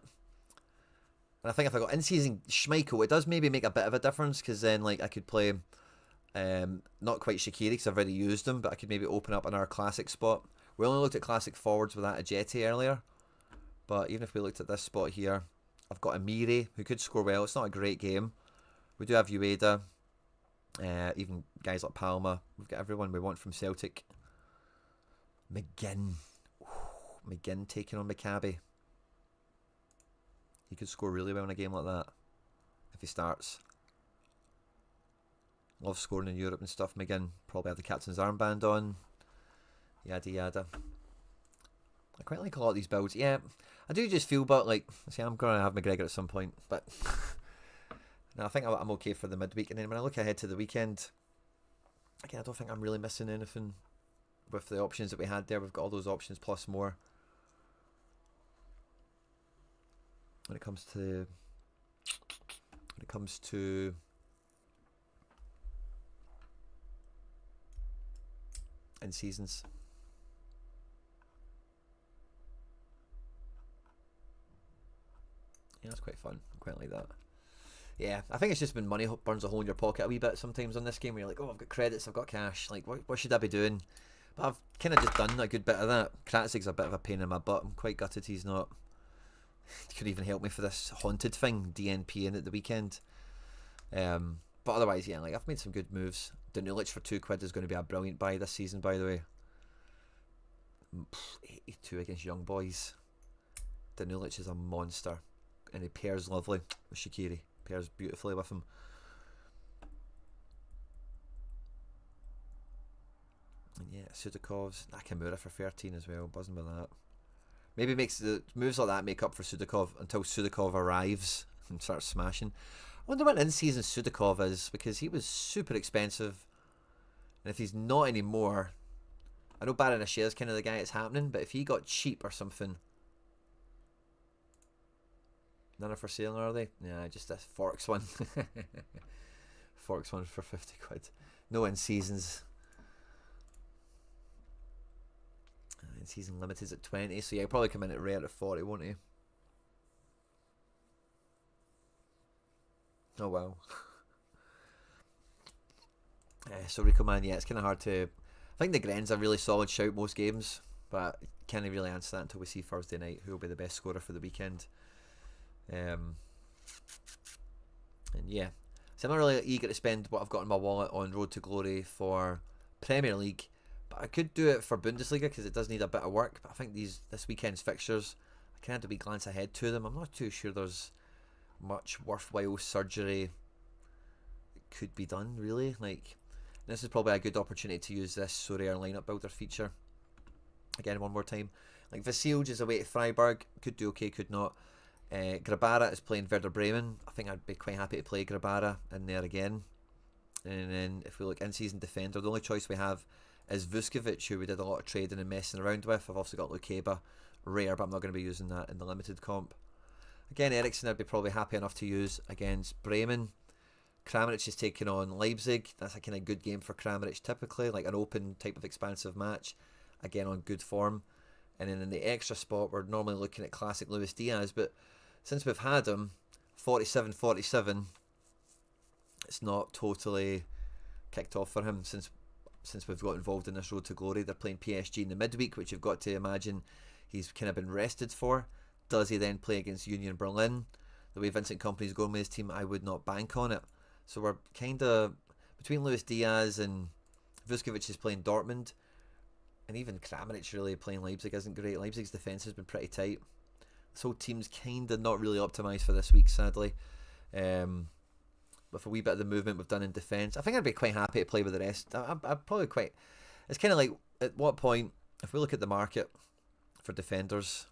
And I think if I got in-season Schmeichel, it does maybe make a bit of a difference, because then like I could play, not quite Shaqiri because I've already used him, but I could maybe open up another classic spot. We only looked at classic forwards without a Jetty earlier, but even if we looked at this spot here, I've got Amiri, who could score well. It's not a great game. We do have Ueda, even guys like Palma. We've got everyone we want from Celtic. McGinn. Ooh, McGinn taking on Maccabi. He could score really well in a game like that if he starts. Love scoring in Europe and stuff. McGinn probably have the captain's armband on. Yada yada. I quite like a lot of these builds. Yeah, I do just feel, but like, see, I'm going to have McGregor at some point, but no, I think I'm okay for the midweek. And then when I look ahead to the weekend, again, I don't think I'm really missing anything with the options that we had there. We've got all those options plus more. When it comes to in seasons. Yeah, that's quite fun. I quite like that. Yeah, I think it's just when money burns a hole in your pocket a wee bit sometimes on this game, where you're like, oh, I've got credits, I've got cash, like, what should I be doing? But I've kind of just done a good bit of that. Kratzig's a bit of a pain in my butt. I'm quite gutted he's not. He could even help me for this haunted thing, DNP in at the weekend. But otherwise, yeah, like, I've made some good moves. Danulic for £2 is going to be a brilliant buy this season, by the way. 82 against Young Boys. Danulic is a monster. And he pairs lovely with Shaqiri. Pairs beautifully with him. And yeah, Sudakov's Nakamura for 13 as well. Buzzing with that. Maybe makes the moves like that make up for Sudakov until Sudakov arrives and starts smashing. I wonder what in-season Sudakov is, because he was super expensive. And if he's not anymore, I know Baron Asher is kind of the guy it's happening, but if he got cheap or something. None are for sale, are they? Yeah, just a Forks one. Forks one for £50. No in-seasons. In-season limited's at 20, so yeah, he'll probably come in at rare at 40, won't he? Oh wow. So Rico Man, yeah, it's kind of hard to... I think the Gren's a really solid shout most games, but can't really answer that until we see Thursday night who will be the best scorer for the weekend. And yeah, so I'm not really eager to spend what I've got in my wallet on Road to Glory for Premier League, but I could do it for Bundesliga because it does need a bit of work. But I think this weekend's fixtures, I kind of have to be glance ahead to them. I'm not too sure there's much worthwhile surgery that could be done, really. Like, this is probably a good opportunity to use this Sorare lineup builder feature again one more time. Like, Vasilj is away to Freiburg, could do okay, could not. Grabara is playing Werder Bremen. I think I'd be quite happy to play Grabara in there again. And then if we look in-season defender, the only choice we have is Vuskovic, who we did a lot of trading and messing around with. I've also got Lukeba, rare, but I'm not going to be using that in the limited comp. Again, Eriksen I'd be probably happy enough to use against Bremen. Kramaric is taking on Leipzig. That's a kind of good game for Kramaric typically, like an open type of expansive match. Again, on good form. And then in the extra spot, we're normally looking at classic Luis Diaz, but since we've had him, 47-47, it's not totally kicked off for him since we've got involved in this road to glory. They're playing PSG in the midweek, which you've got to imagine he's kind of been rested for. Does he then play against Union Berlin? The way Vincent Kompany's going with his team, I would not bank on it. So we're kind of between Luis Diaz and Vuskovic is playing Dortmund, and even Kramaric really playing Leipzig isn't great. Leipzig's defence has been pretty tight. This whole team's kind of not really optimised for this week, sadly. With a wee bit of the movement we've done in defence, I think I'd be quite happy to play with the rest. I'd probably quite... It's kind of like, at what point, if we look at the market for defenders...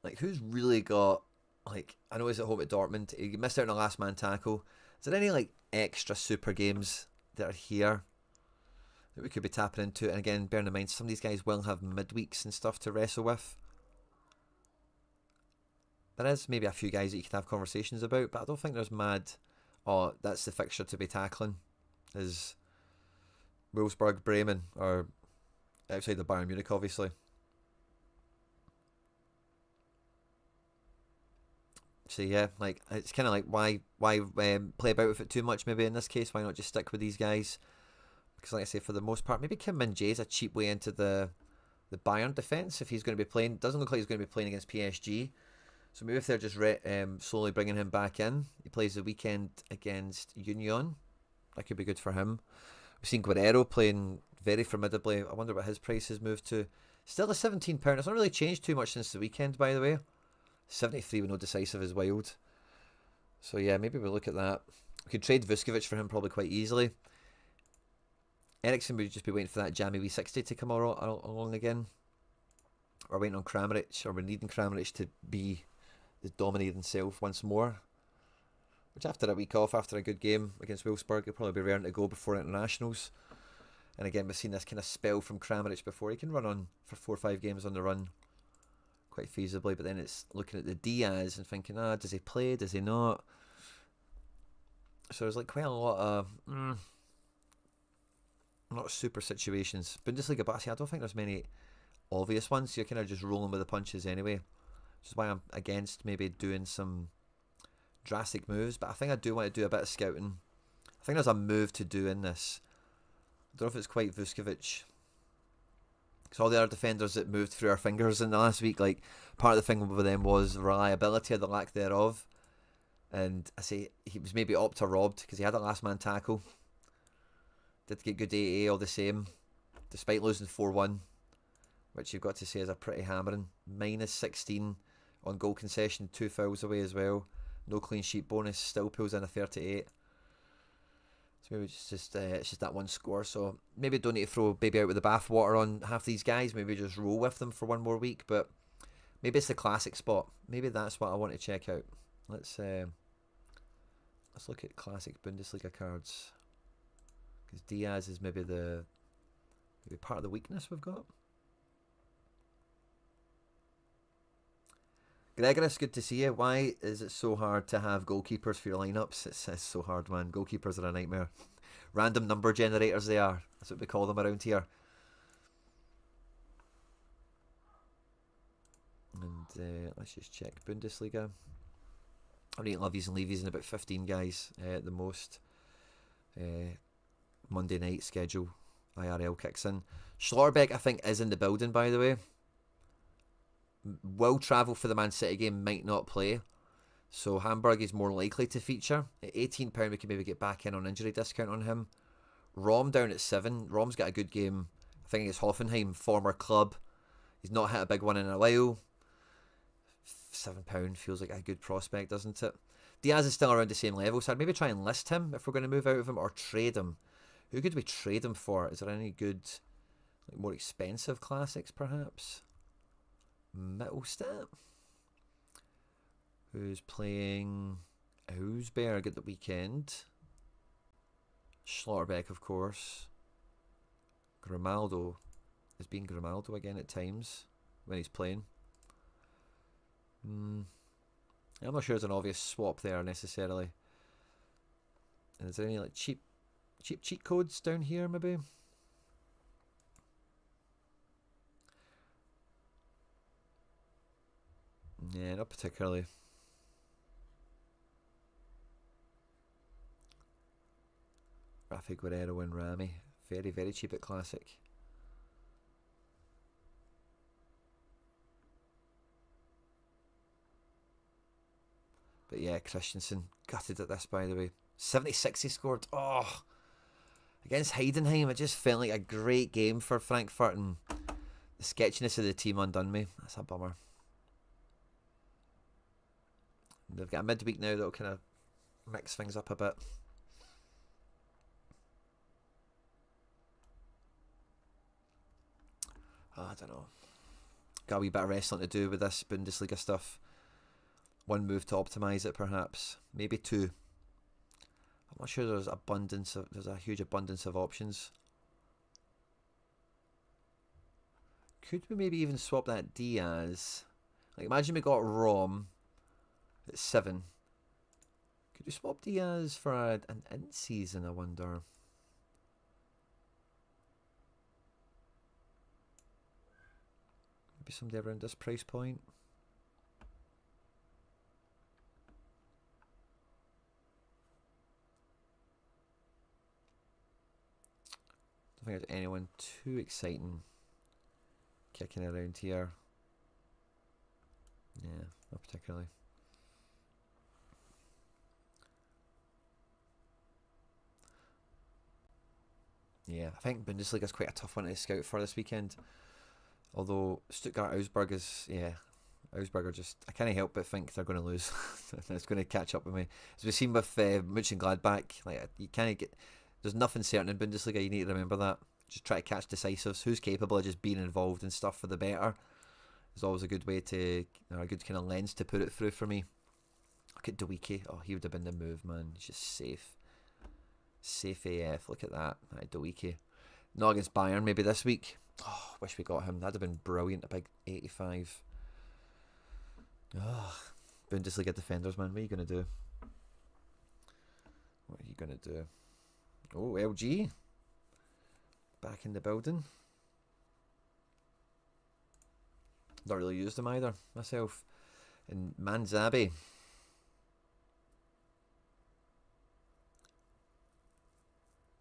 Like, who's really got... Like, I know he's at home at Dortmund. He missed out on a last man tackle. Is there any, like, extra super games that are here that we could be tapping into? And again, bearing in mind, some of these guys will have midweeks and stuff to wrestle with. There is maybe a few guys that you can have conversations about, but I don't think there's mad... Oh, that's the fixture to be tackling. Is Wolfsburg, Bremen, or outside the Bayern Munich, obviously. So yeah, like it's kind of like why play about with it too much? Maybe in this case, why not just stick with these guys? Because like I say, for the most part, maybe Kim Min Jae is a cheap way into the Bayern defense if he's going to be playing. Doesn't look like he's going to be playing against PSG. So maybe if they're just slowly bringing him back in, he plays the weekend against Union. That could be good for him. We've seen Guerrero playing very formidably. I wonder what his price has moved to. Still a £17. It's not really changed too much since the weekend, by the way. 73 with no decisive is wild. So yeah, maybe we'll look at that. We could trade Vuskovic for him probably quite easily. Eriksen would just be waiting for that jammy V60 to come along again. We're waiting on Kramaric, or we're needing Kramaric to be the dominating self once more. Which after a week off, after a good game against Wolfsburg, he'll probably be raring to go before internationals. And again, we've seen this kind of spell from Kramaric before. He can run on for 4 or 5 games on the run quite feasibly, but then it's looking at the Diaz and thinking, does he play, does he not? So there's like quite a lot of not super situations. Bundesliga, but I don't think there's many obvious ones, so you're kind of just rolling with the punches anyway, which is why I'm against maybe doing some drastic moves, but I think I do want to do a bit of scouting. I think there's a move to do in this. I don't know if it's quite Vuskovic, because all the other defenders that moved through our fingers in the last week, like part of the thing with them was reliability or the lack thereof. And I say he was maybe opt or robbed because he had a last man tackle. Did get good AA all the same, despite losing 4-1, which you've got to say is a pretty hammering. Minus 16 on goal concession, 2 fouls away as well. No clean sheet bonus, still pulls in a 38. So maybe it's just that one score. So maybe don't need to throw baby out with the bathwater on half these guys. Maybe just roll with them for one more week. But maybe it's the classic spot. Maybe that's what I want to check out. Let's look at classic Bundesliga cards, because Diaz is maybe part of the weakness we've got. Gregorus, good to see you. Why is it so hard to have goalkeepers for your lineups? It's so hard, man. Goalkeepers are a nightmare. Random number generators they are. That's what we call them around here. And let's just check Bundesliga. I'm rating lovies and leavies in about 15 guys at the most. Monday night schedule. IRL kicks in. Schlotterbeck, I think, is in the building, by the way. Will travel for the Man City game, might not play. So Hamburg is more likely to feature. At £18 we can maybe get back in on injury discount on him. Rom down at 7. Rom's got a good game. I think it's Hoffenheim, former club. He's not hit a big one in a while. £7 feels like a good prospect, doesn't it? Diaz is still around the same level, so I'd maybe try and list him if we're going to move out of him, or trade him. Who could we trade him for? Is there any good, like, more expensive classics perhaps? Mittelstadt, who's playing Augsburg at the weekend. Schlotterbeck, of course. Grimaldo is being Grimaldo again at times when he's playing. I'm not sure there's an obvious swap there necessarily. And is there any like cheap cheat codes down here maybe? Yeah, not particularly. Rafa Guerrero and Rami. Very, very cheap at Classic. But yeah, Christensen gutted at this, by the way. 76 he scored. Oh, against Heidenheim, it just felt like a great game for Frankfurt, and the sketchiness of the team undone me. That's a bummer. They've got a midweek now that'll kind of mix things up a bit. Oh, I don't know. Got a wee bit of wrestling to do with this Bundesliga stuff. One move to optimise it, perhaps. Maybe two. I'm not sure there's a huge abundance of options. Could we maybe even swap that Diaz? Like, imagine we got Rom at 7. Could we swap Diaz for an in-season, I wonder? Maybe somebody around this price point. I don't think there's anyone too exciting kicking around here. Yeah, not particularly. Yeah, I think Bundesliga is quite a tough one to scout for this weekend. Although Stuttgart Augsburg is, yeah, Augsburg are just, I can't help but think they're going to lose. It's going to catch up with me. As we've seen with Mönchengladbach, like, you can't get, there's nothing certain in Bundesliga. You need to remember that. Just try to catch decisives. Who's capable of just being involved in stuff for the better is always a good way to, or a good kind of lens to put it through for me. Look at Dewicke. Oh, he would have been the move, man. He's just safe. Safe AF. Look at that. Dewicke. Not against Bayern maybe this week. Oh, wish we got him. That'd have been brilliant. A big 85. Oh, Bundesliga defenders, man. What are you going to do? What are you going to do? Oh, LG. Back in the building. Not really used them either, myself. And Manzabi.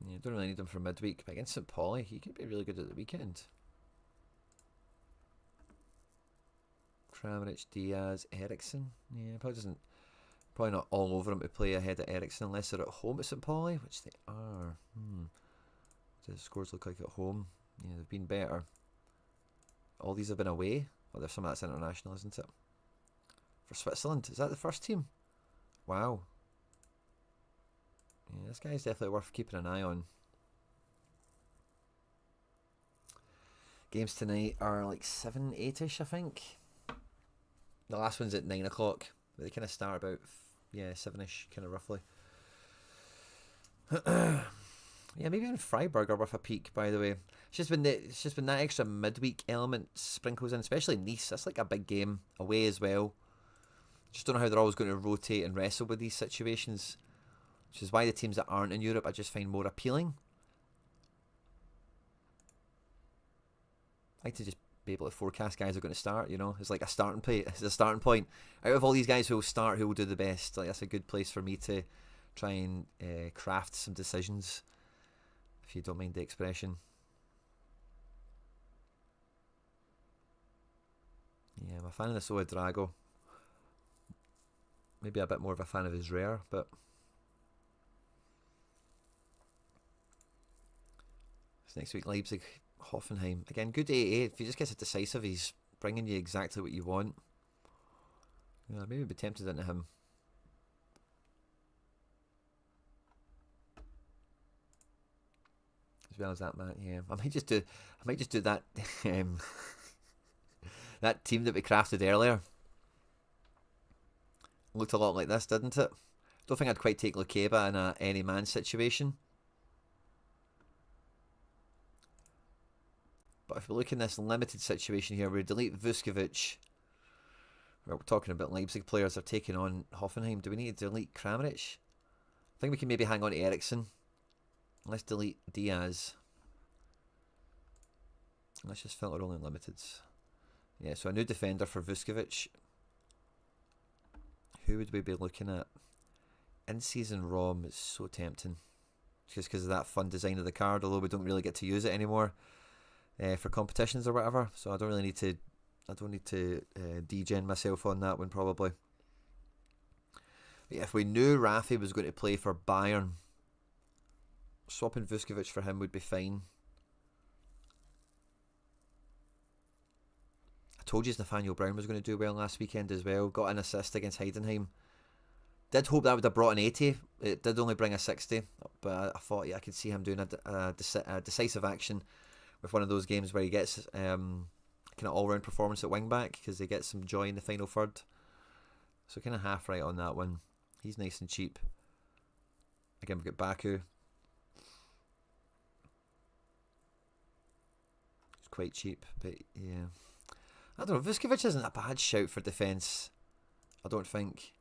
Yeah, don't really need him for midweek, but against St. Pauli, he could be really good at the weekend. Kramaric, Diaz, Eriksson. Yeah, probably not all over him to play ahead of Eriksson unless they're at home at St. Pauli, which they are. What do the scores look like at home? Yeah, they've been better. All these have been away. Well, there's some of that's international, isn't it? For Switzerland, is that the first team? Wow. Yeah, this guy's definitely worth keeping an eye on. Games tonight are like 7, 8-ish, I think. The last one's at 9 o'clock. But they kind of start about, 7-ish, kind of roughly. Yeah, maybe even Freiburg are worth a peek, by the way. It's just been that extra midweek element sprinkles in, especially Nice. That's like a big game away as well. Just don't know how they're always going to rotate and wrestle with these situations. Which is why the teams that aren't in Europe I just find more appealing. I like to just be able to forecast guys are going to start, you know. It's like a starting point. It's a starting point. Out of all these guys who will start, who will do the best, like that's a good place for me to try and craft some decisions, if you don't mind the expression. Yeah, I'm a fan of the Soa Drago. Maybe a bit more of a fan of his rare, but it's next week Leipzig, Hoffenheim. Again, good 8-8. If he just gets it decisive, he's bringing you exactly what you want. Yeah, maybe be tempted into him. As well as that, man. Yeah, I might just do that. That team that we crafted earlier looked a lot like this, didn't it? Don't think I'd quite take Lukeba in a any man situation. But if we look in this limited situation here, we delete Vuskovic. We're talking about Leipzig players are taking on Hoffenheim. Do we need to delete Kramaric? I think we can maybe hang on to Ericsson. Let's delete Diaz. Let's just filter only limiteds. Yeah, so a new defender for Vuskovic. Who would we be looking at? In-season ROM is so tempting. Just because of that fun design of the card, although we don't really get to use it anymore for competitions or whatever. So I don't really need to. I don't need to degen myself on that one probably. But yeah, if we knew Rafi was going to play for Bayern, swapping Vuskovic for him would be fine. I told you Nathaniel Brown was going to do well last weekend as well. Got an assist against Heidenheim. Did hope that would have brought an 80. It did only bring a 60. But I thought, yeah, I could see him doing a decisive action with one of those games where he gets kind of all-round performance at wing-back because he gets some joy in the final third. So kind of half right on that one. He's nice and cheap. Again, we've got Baku. He's quite cheap, but yeah. I don't know, Vuskovic isn't a bad shout for defence. I don't think.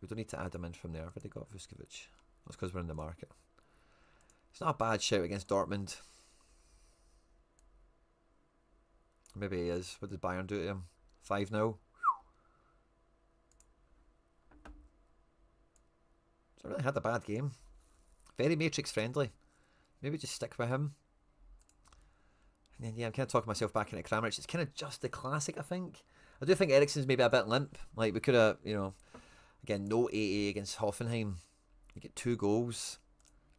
We don't need to add him in from there. I've already got Vuskovic. That's because we're in the market. It's not a bad shout against Dortmund. Maybe he is. What did Bayern do to him? 5-0. So I really had a bad game. Very Matrix friendly. Maybe just stick with him. And then, yeah, I'm kind of talking myself back into Kramaric. It's kind of just the classic, I think. I do think Eriksen's maybe a bit limp. Like, we could have, you know, again, no AA against Hoffenheim. You get 2 goals.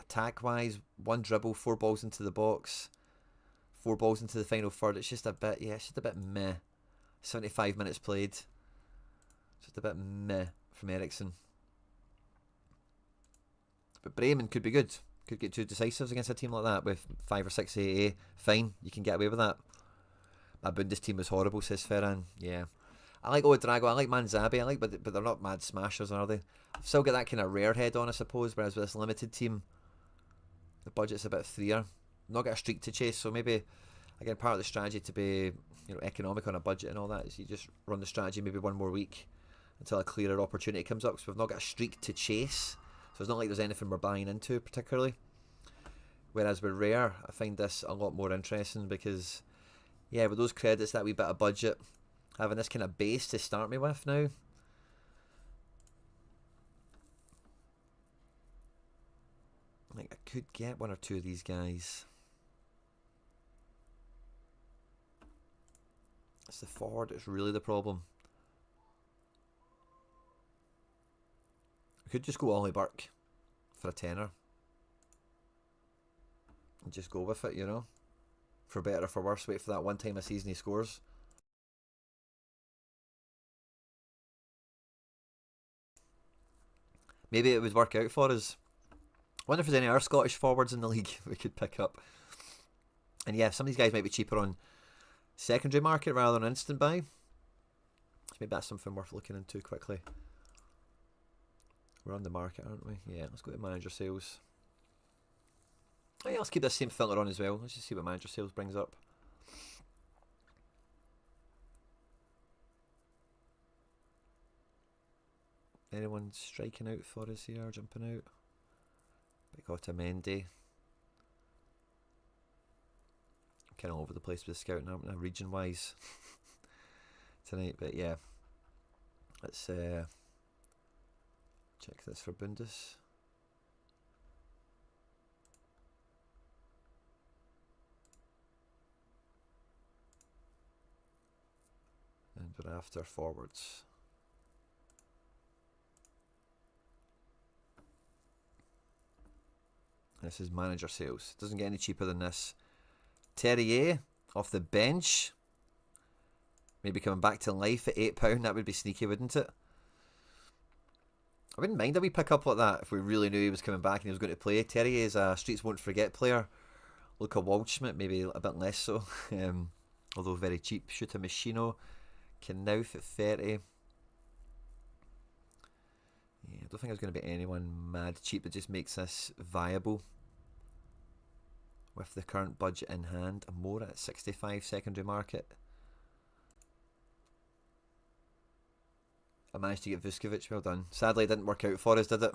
Attack-wise, 1 dribble, 4 balls into the box. 4 balls into the final third. It's just a bit, yeah, it's just a bit meh. 75 minutes played. Just a bit meh from Eriksen. But Bremen could be good. Could get 2 decisives against a team like that with 5 or 6 AA. Fine, you can get away with that. My Bundes team was horrible, says Ferran. Yeah. I like Ouedraogo, I like Manzabi, I like, but they're not mad smashers, are they? I've still got that kind of rare head on, I suppose, whereas with this limited team, the budget's a bit freer. Not got a streak to chase, so maybe, again, part of the strategy to be, you know, economic on a budget and all that is you just run the strategy maybe 1 more week until a clearer opportunity comes up, because we've not got a streak to chase. So it's not like there's anything we're buying into particularly. Whereas with rare, I find this a lot more interesting because, yeah, with those credits, that wee bit of budget, having this kind of base to start me with now. Like, I could get 1 or 2 of these guys. It's the forward, it's really the problem. We could just go Ollie Burke for a tenner. And just go with it, you know. For better or for worse, wait for that one time a season he scores. Maybe it would work out for us. I wonder if there's any other Scottish forwards in the league we could pick up. And yeah, some of these guys might be cheaper on secondary market rather than instant buy. So maybe that's something worth looking into quickly. We're on the market, aren't we? Yeah, let's go to manager sales. Oh yeah, let's keep this same filter on as well. Let's just see what manager sales brings up. Anyone striking out for us here, jumping out? We got a Mendy. I'm kind of all over the place with scouting, aren't I, region-wise tonight, but yeah. Let's check this for Bundes. And we're after forwards. This is manager sales. Doesn't get any cheaper than this. Terrier off the bench. Maybe coming back to life at £8. That would be sneaky, wouldn't it? I wouldn't mind a wee pick up like that if we really knew he was coming back and he was going to play. Terrier is a Streets Won't Forget player. Luka Waldschmidt, maybe a bit less so. Although very cheap. Shuta Machino. Knauf at 30. Yeah, I don't think there's going to be anyone mad cheap that just makes this viable. with the current budget in hand. And more at 65 secondary market. I managed to get Vuskovic, well done. Sadly, it didn't work out for us, did it?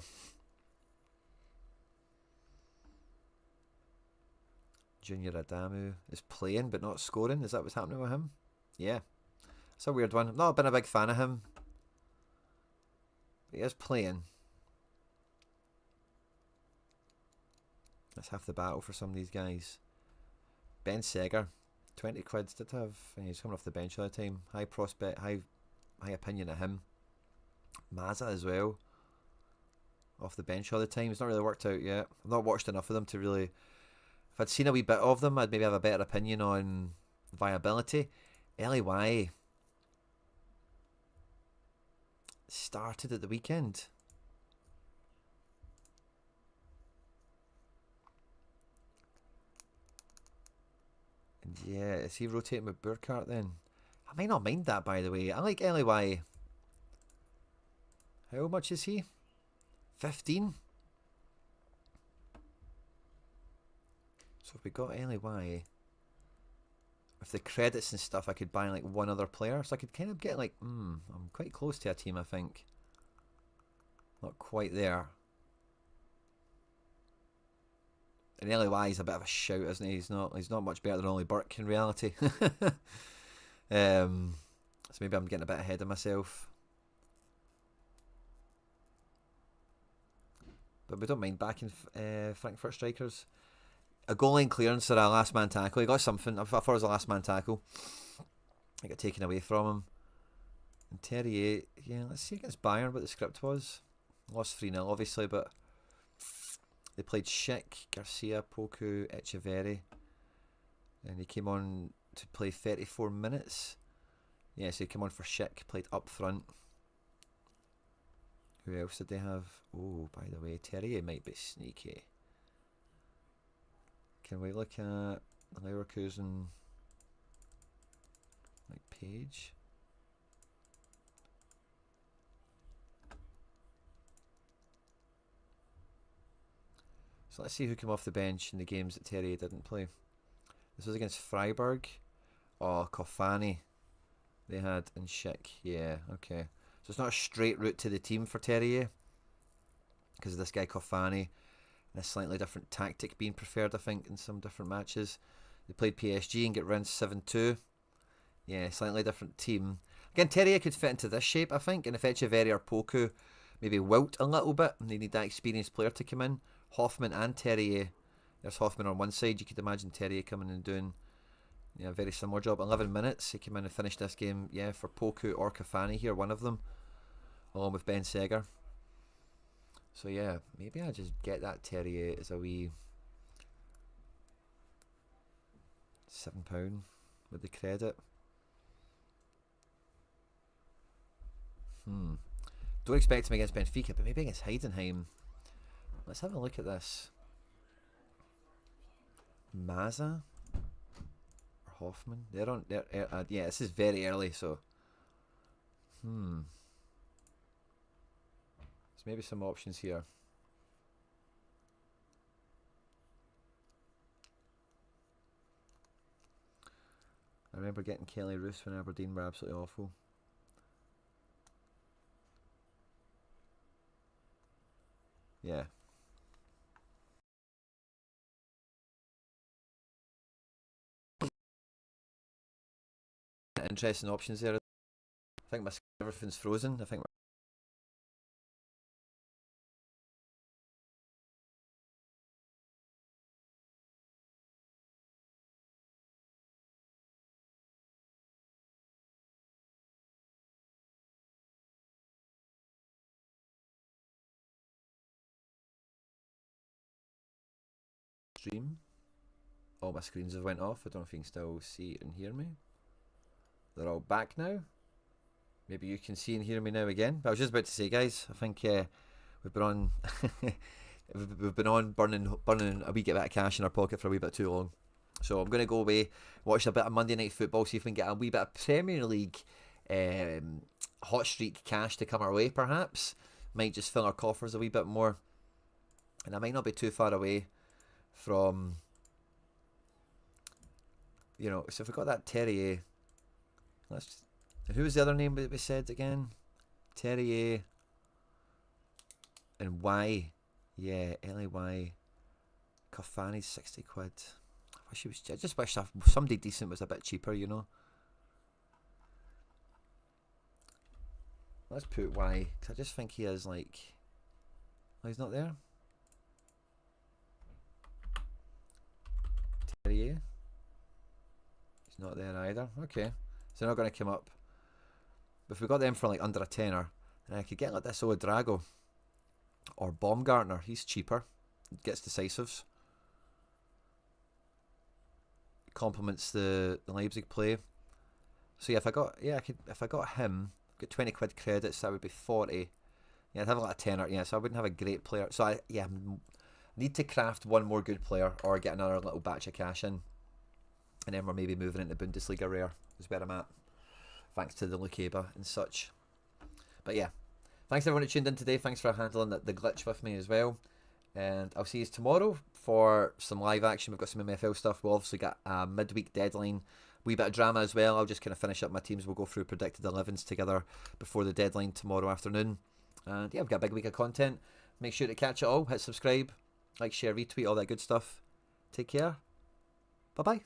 Junior Adamu is playing but not scoring. Is that what's happening with him? Yeah. It's a weird one. I've not been a big fan of him. But he is playing. That's half the battle for some of these guys. Ben Seger, 20 quid. Did have. He's coming off the bench all the time. High prospect, high opinion of him. Mazza as well. Off the bench all the time. It's not really worked out yet. I've not watched enough of them to really. If I'd seen a wee bit of them, I'd maybe have a better opinion on viability. LAY started at the weekend. And yeah, is he rotating with Burkhardt then? I might not mind that, by the way. I like LAY. How much is he? 15? So if we got LAY, with the credits and stuff, I could buy like one other player. So I could kind of get like, I'm quite close to a team, I think. Not quite there. And LAY is a bit of a shout, isn't he? He's not much better than Ollie Burke in reality. So maybe I'm getting a bit ahead of myself. But we don't mind backing Frankfurt strikers. A goal line clearance or a last man tackle. He got something. I thought it was a last man tackle. It got taken away from him. And Terrier, yeah, let's see against Bayern what the script was. Lost 3-0 obviously, but they played Schick, Garcia, Poku, Echeverri. And he came on to play 34 minutes. Yeah, so he came on for Schick, played up front. Who else did they have? Oh, by the way, Terrier might be sneaky. Can we look at Leverkusen like page? So let's see who came off the bench in the games that Terrier didn't play. This was against Freiburg. Oh, Kofani they had and Schick. Yeah, okay. So it's not a straight route to the team for Terrier because of this guy Kofani. And a slightly different tactic being preferred, I think, in some different matches. They played PSG and get rinsed 7-2. Yeah, slightly different team. Again, Terrier could fit into this shape, I think. And if Echeverri or Poku maybe wilt a little bit, and they need that experienced player to come in. Hoffman and Terrier. There's Hoffman on one side. You could imagine Terrier coming and doing a very similar job. 11 minutes. He came in and finished this game, yeah, for Poku or Cafani here, one of them. Along with Ben Seger. So yeah, maybe I just get that Terrier as a wee £7 with the credit. Don't expect him against Benfica, but maybe against Heidenheim. Let's have a look at this. Mazza or Hoffman? They're on. Yeah, this is very early, so. There's maybe some options here. I remember getting Kelly Roos when Aberdeen were absolutely awful. Yeah. Interesting options there. I think everything's frozen. I think stream. All my screens have went off. I don't know if you can still see and hear me. They're all back now. Maybe you can see and hear me now again. But I was just about to say, guys, I think we've been on we've been on burning a wee bit of cash in our pocket for a wee bit too long. So I'm going to go away, watch a bit of Monday Night Football, see if we can get a wee bit of Premier League hot streak cash to come our way, perhaps. Might just fill our coffers a wee bit more. And I might not be too far away from you know, so if we got that Terrier, let's. Who was the other name that we said again? Terrier and Y. Yeah, Lay. Cafani's 60 quid. I just wish somebody decent was a bit cheaper, you know. Let's put Y, because I just think he is like. Oh, he's not there. Terrier. He's not there either. Okay, so they're not going to come up. But if we got them for like under a tenner, then I could get like this Drago or Baumgartner. He's cheaper. Gets decisives. Complements the Leipzig play. So yeah, if I got him, get 20 quid credits, that would be 40. Yeah, I'd have like a tenner. Yeah, so I wouldn't have a great player. So I need to craft one more good player or get another little batch of cash in, and then we're maybe moving into Bundesliga rare is where I'm at, thanks to the Lukeba and such. But yeah, thanks everyone who tuned in today. Thanks for handling the glitch with me as well. And I'll see you tomorrow for some live action. We've got some MFL stuff. We've obviously got a midweek deadline. Wee bit of drama as well. I'll just kind of finish up my teams. We'll go through predicted 11s together before the deadline tomorrow afternoon. And yeah, we've got a big week of content. Make sure to catch it all. Hit subscribe, like, share, retweet, all that good stuff. Take care. Bye-bye.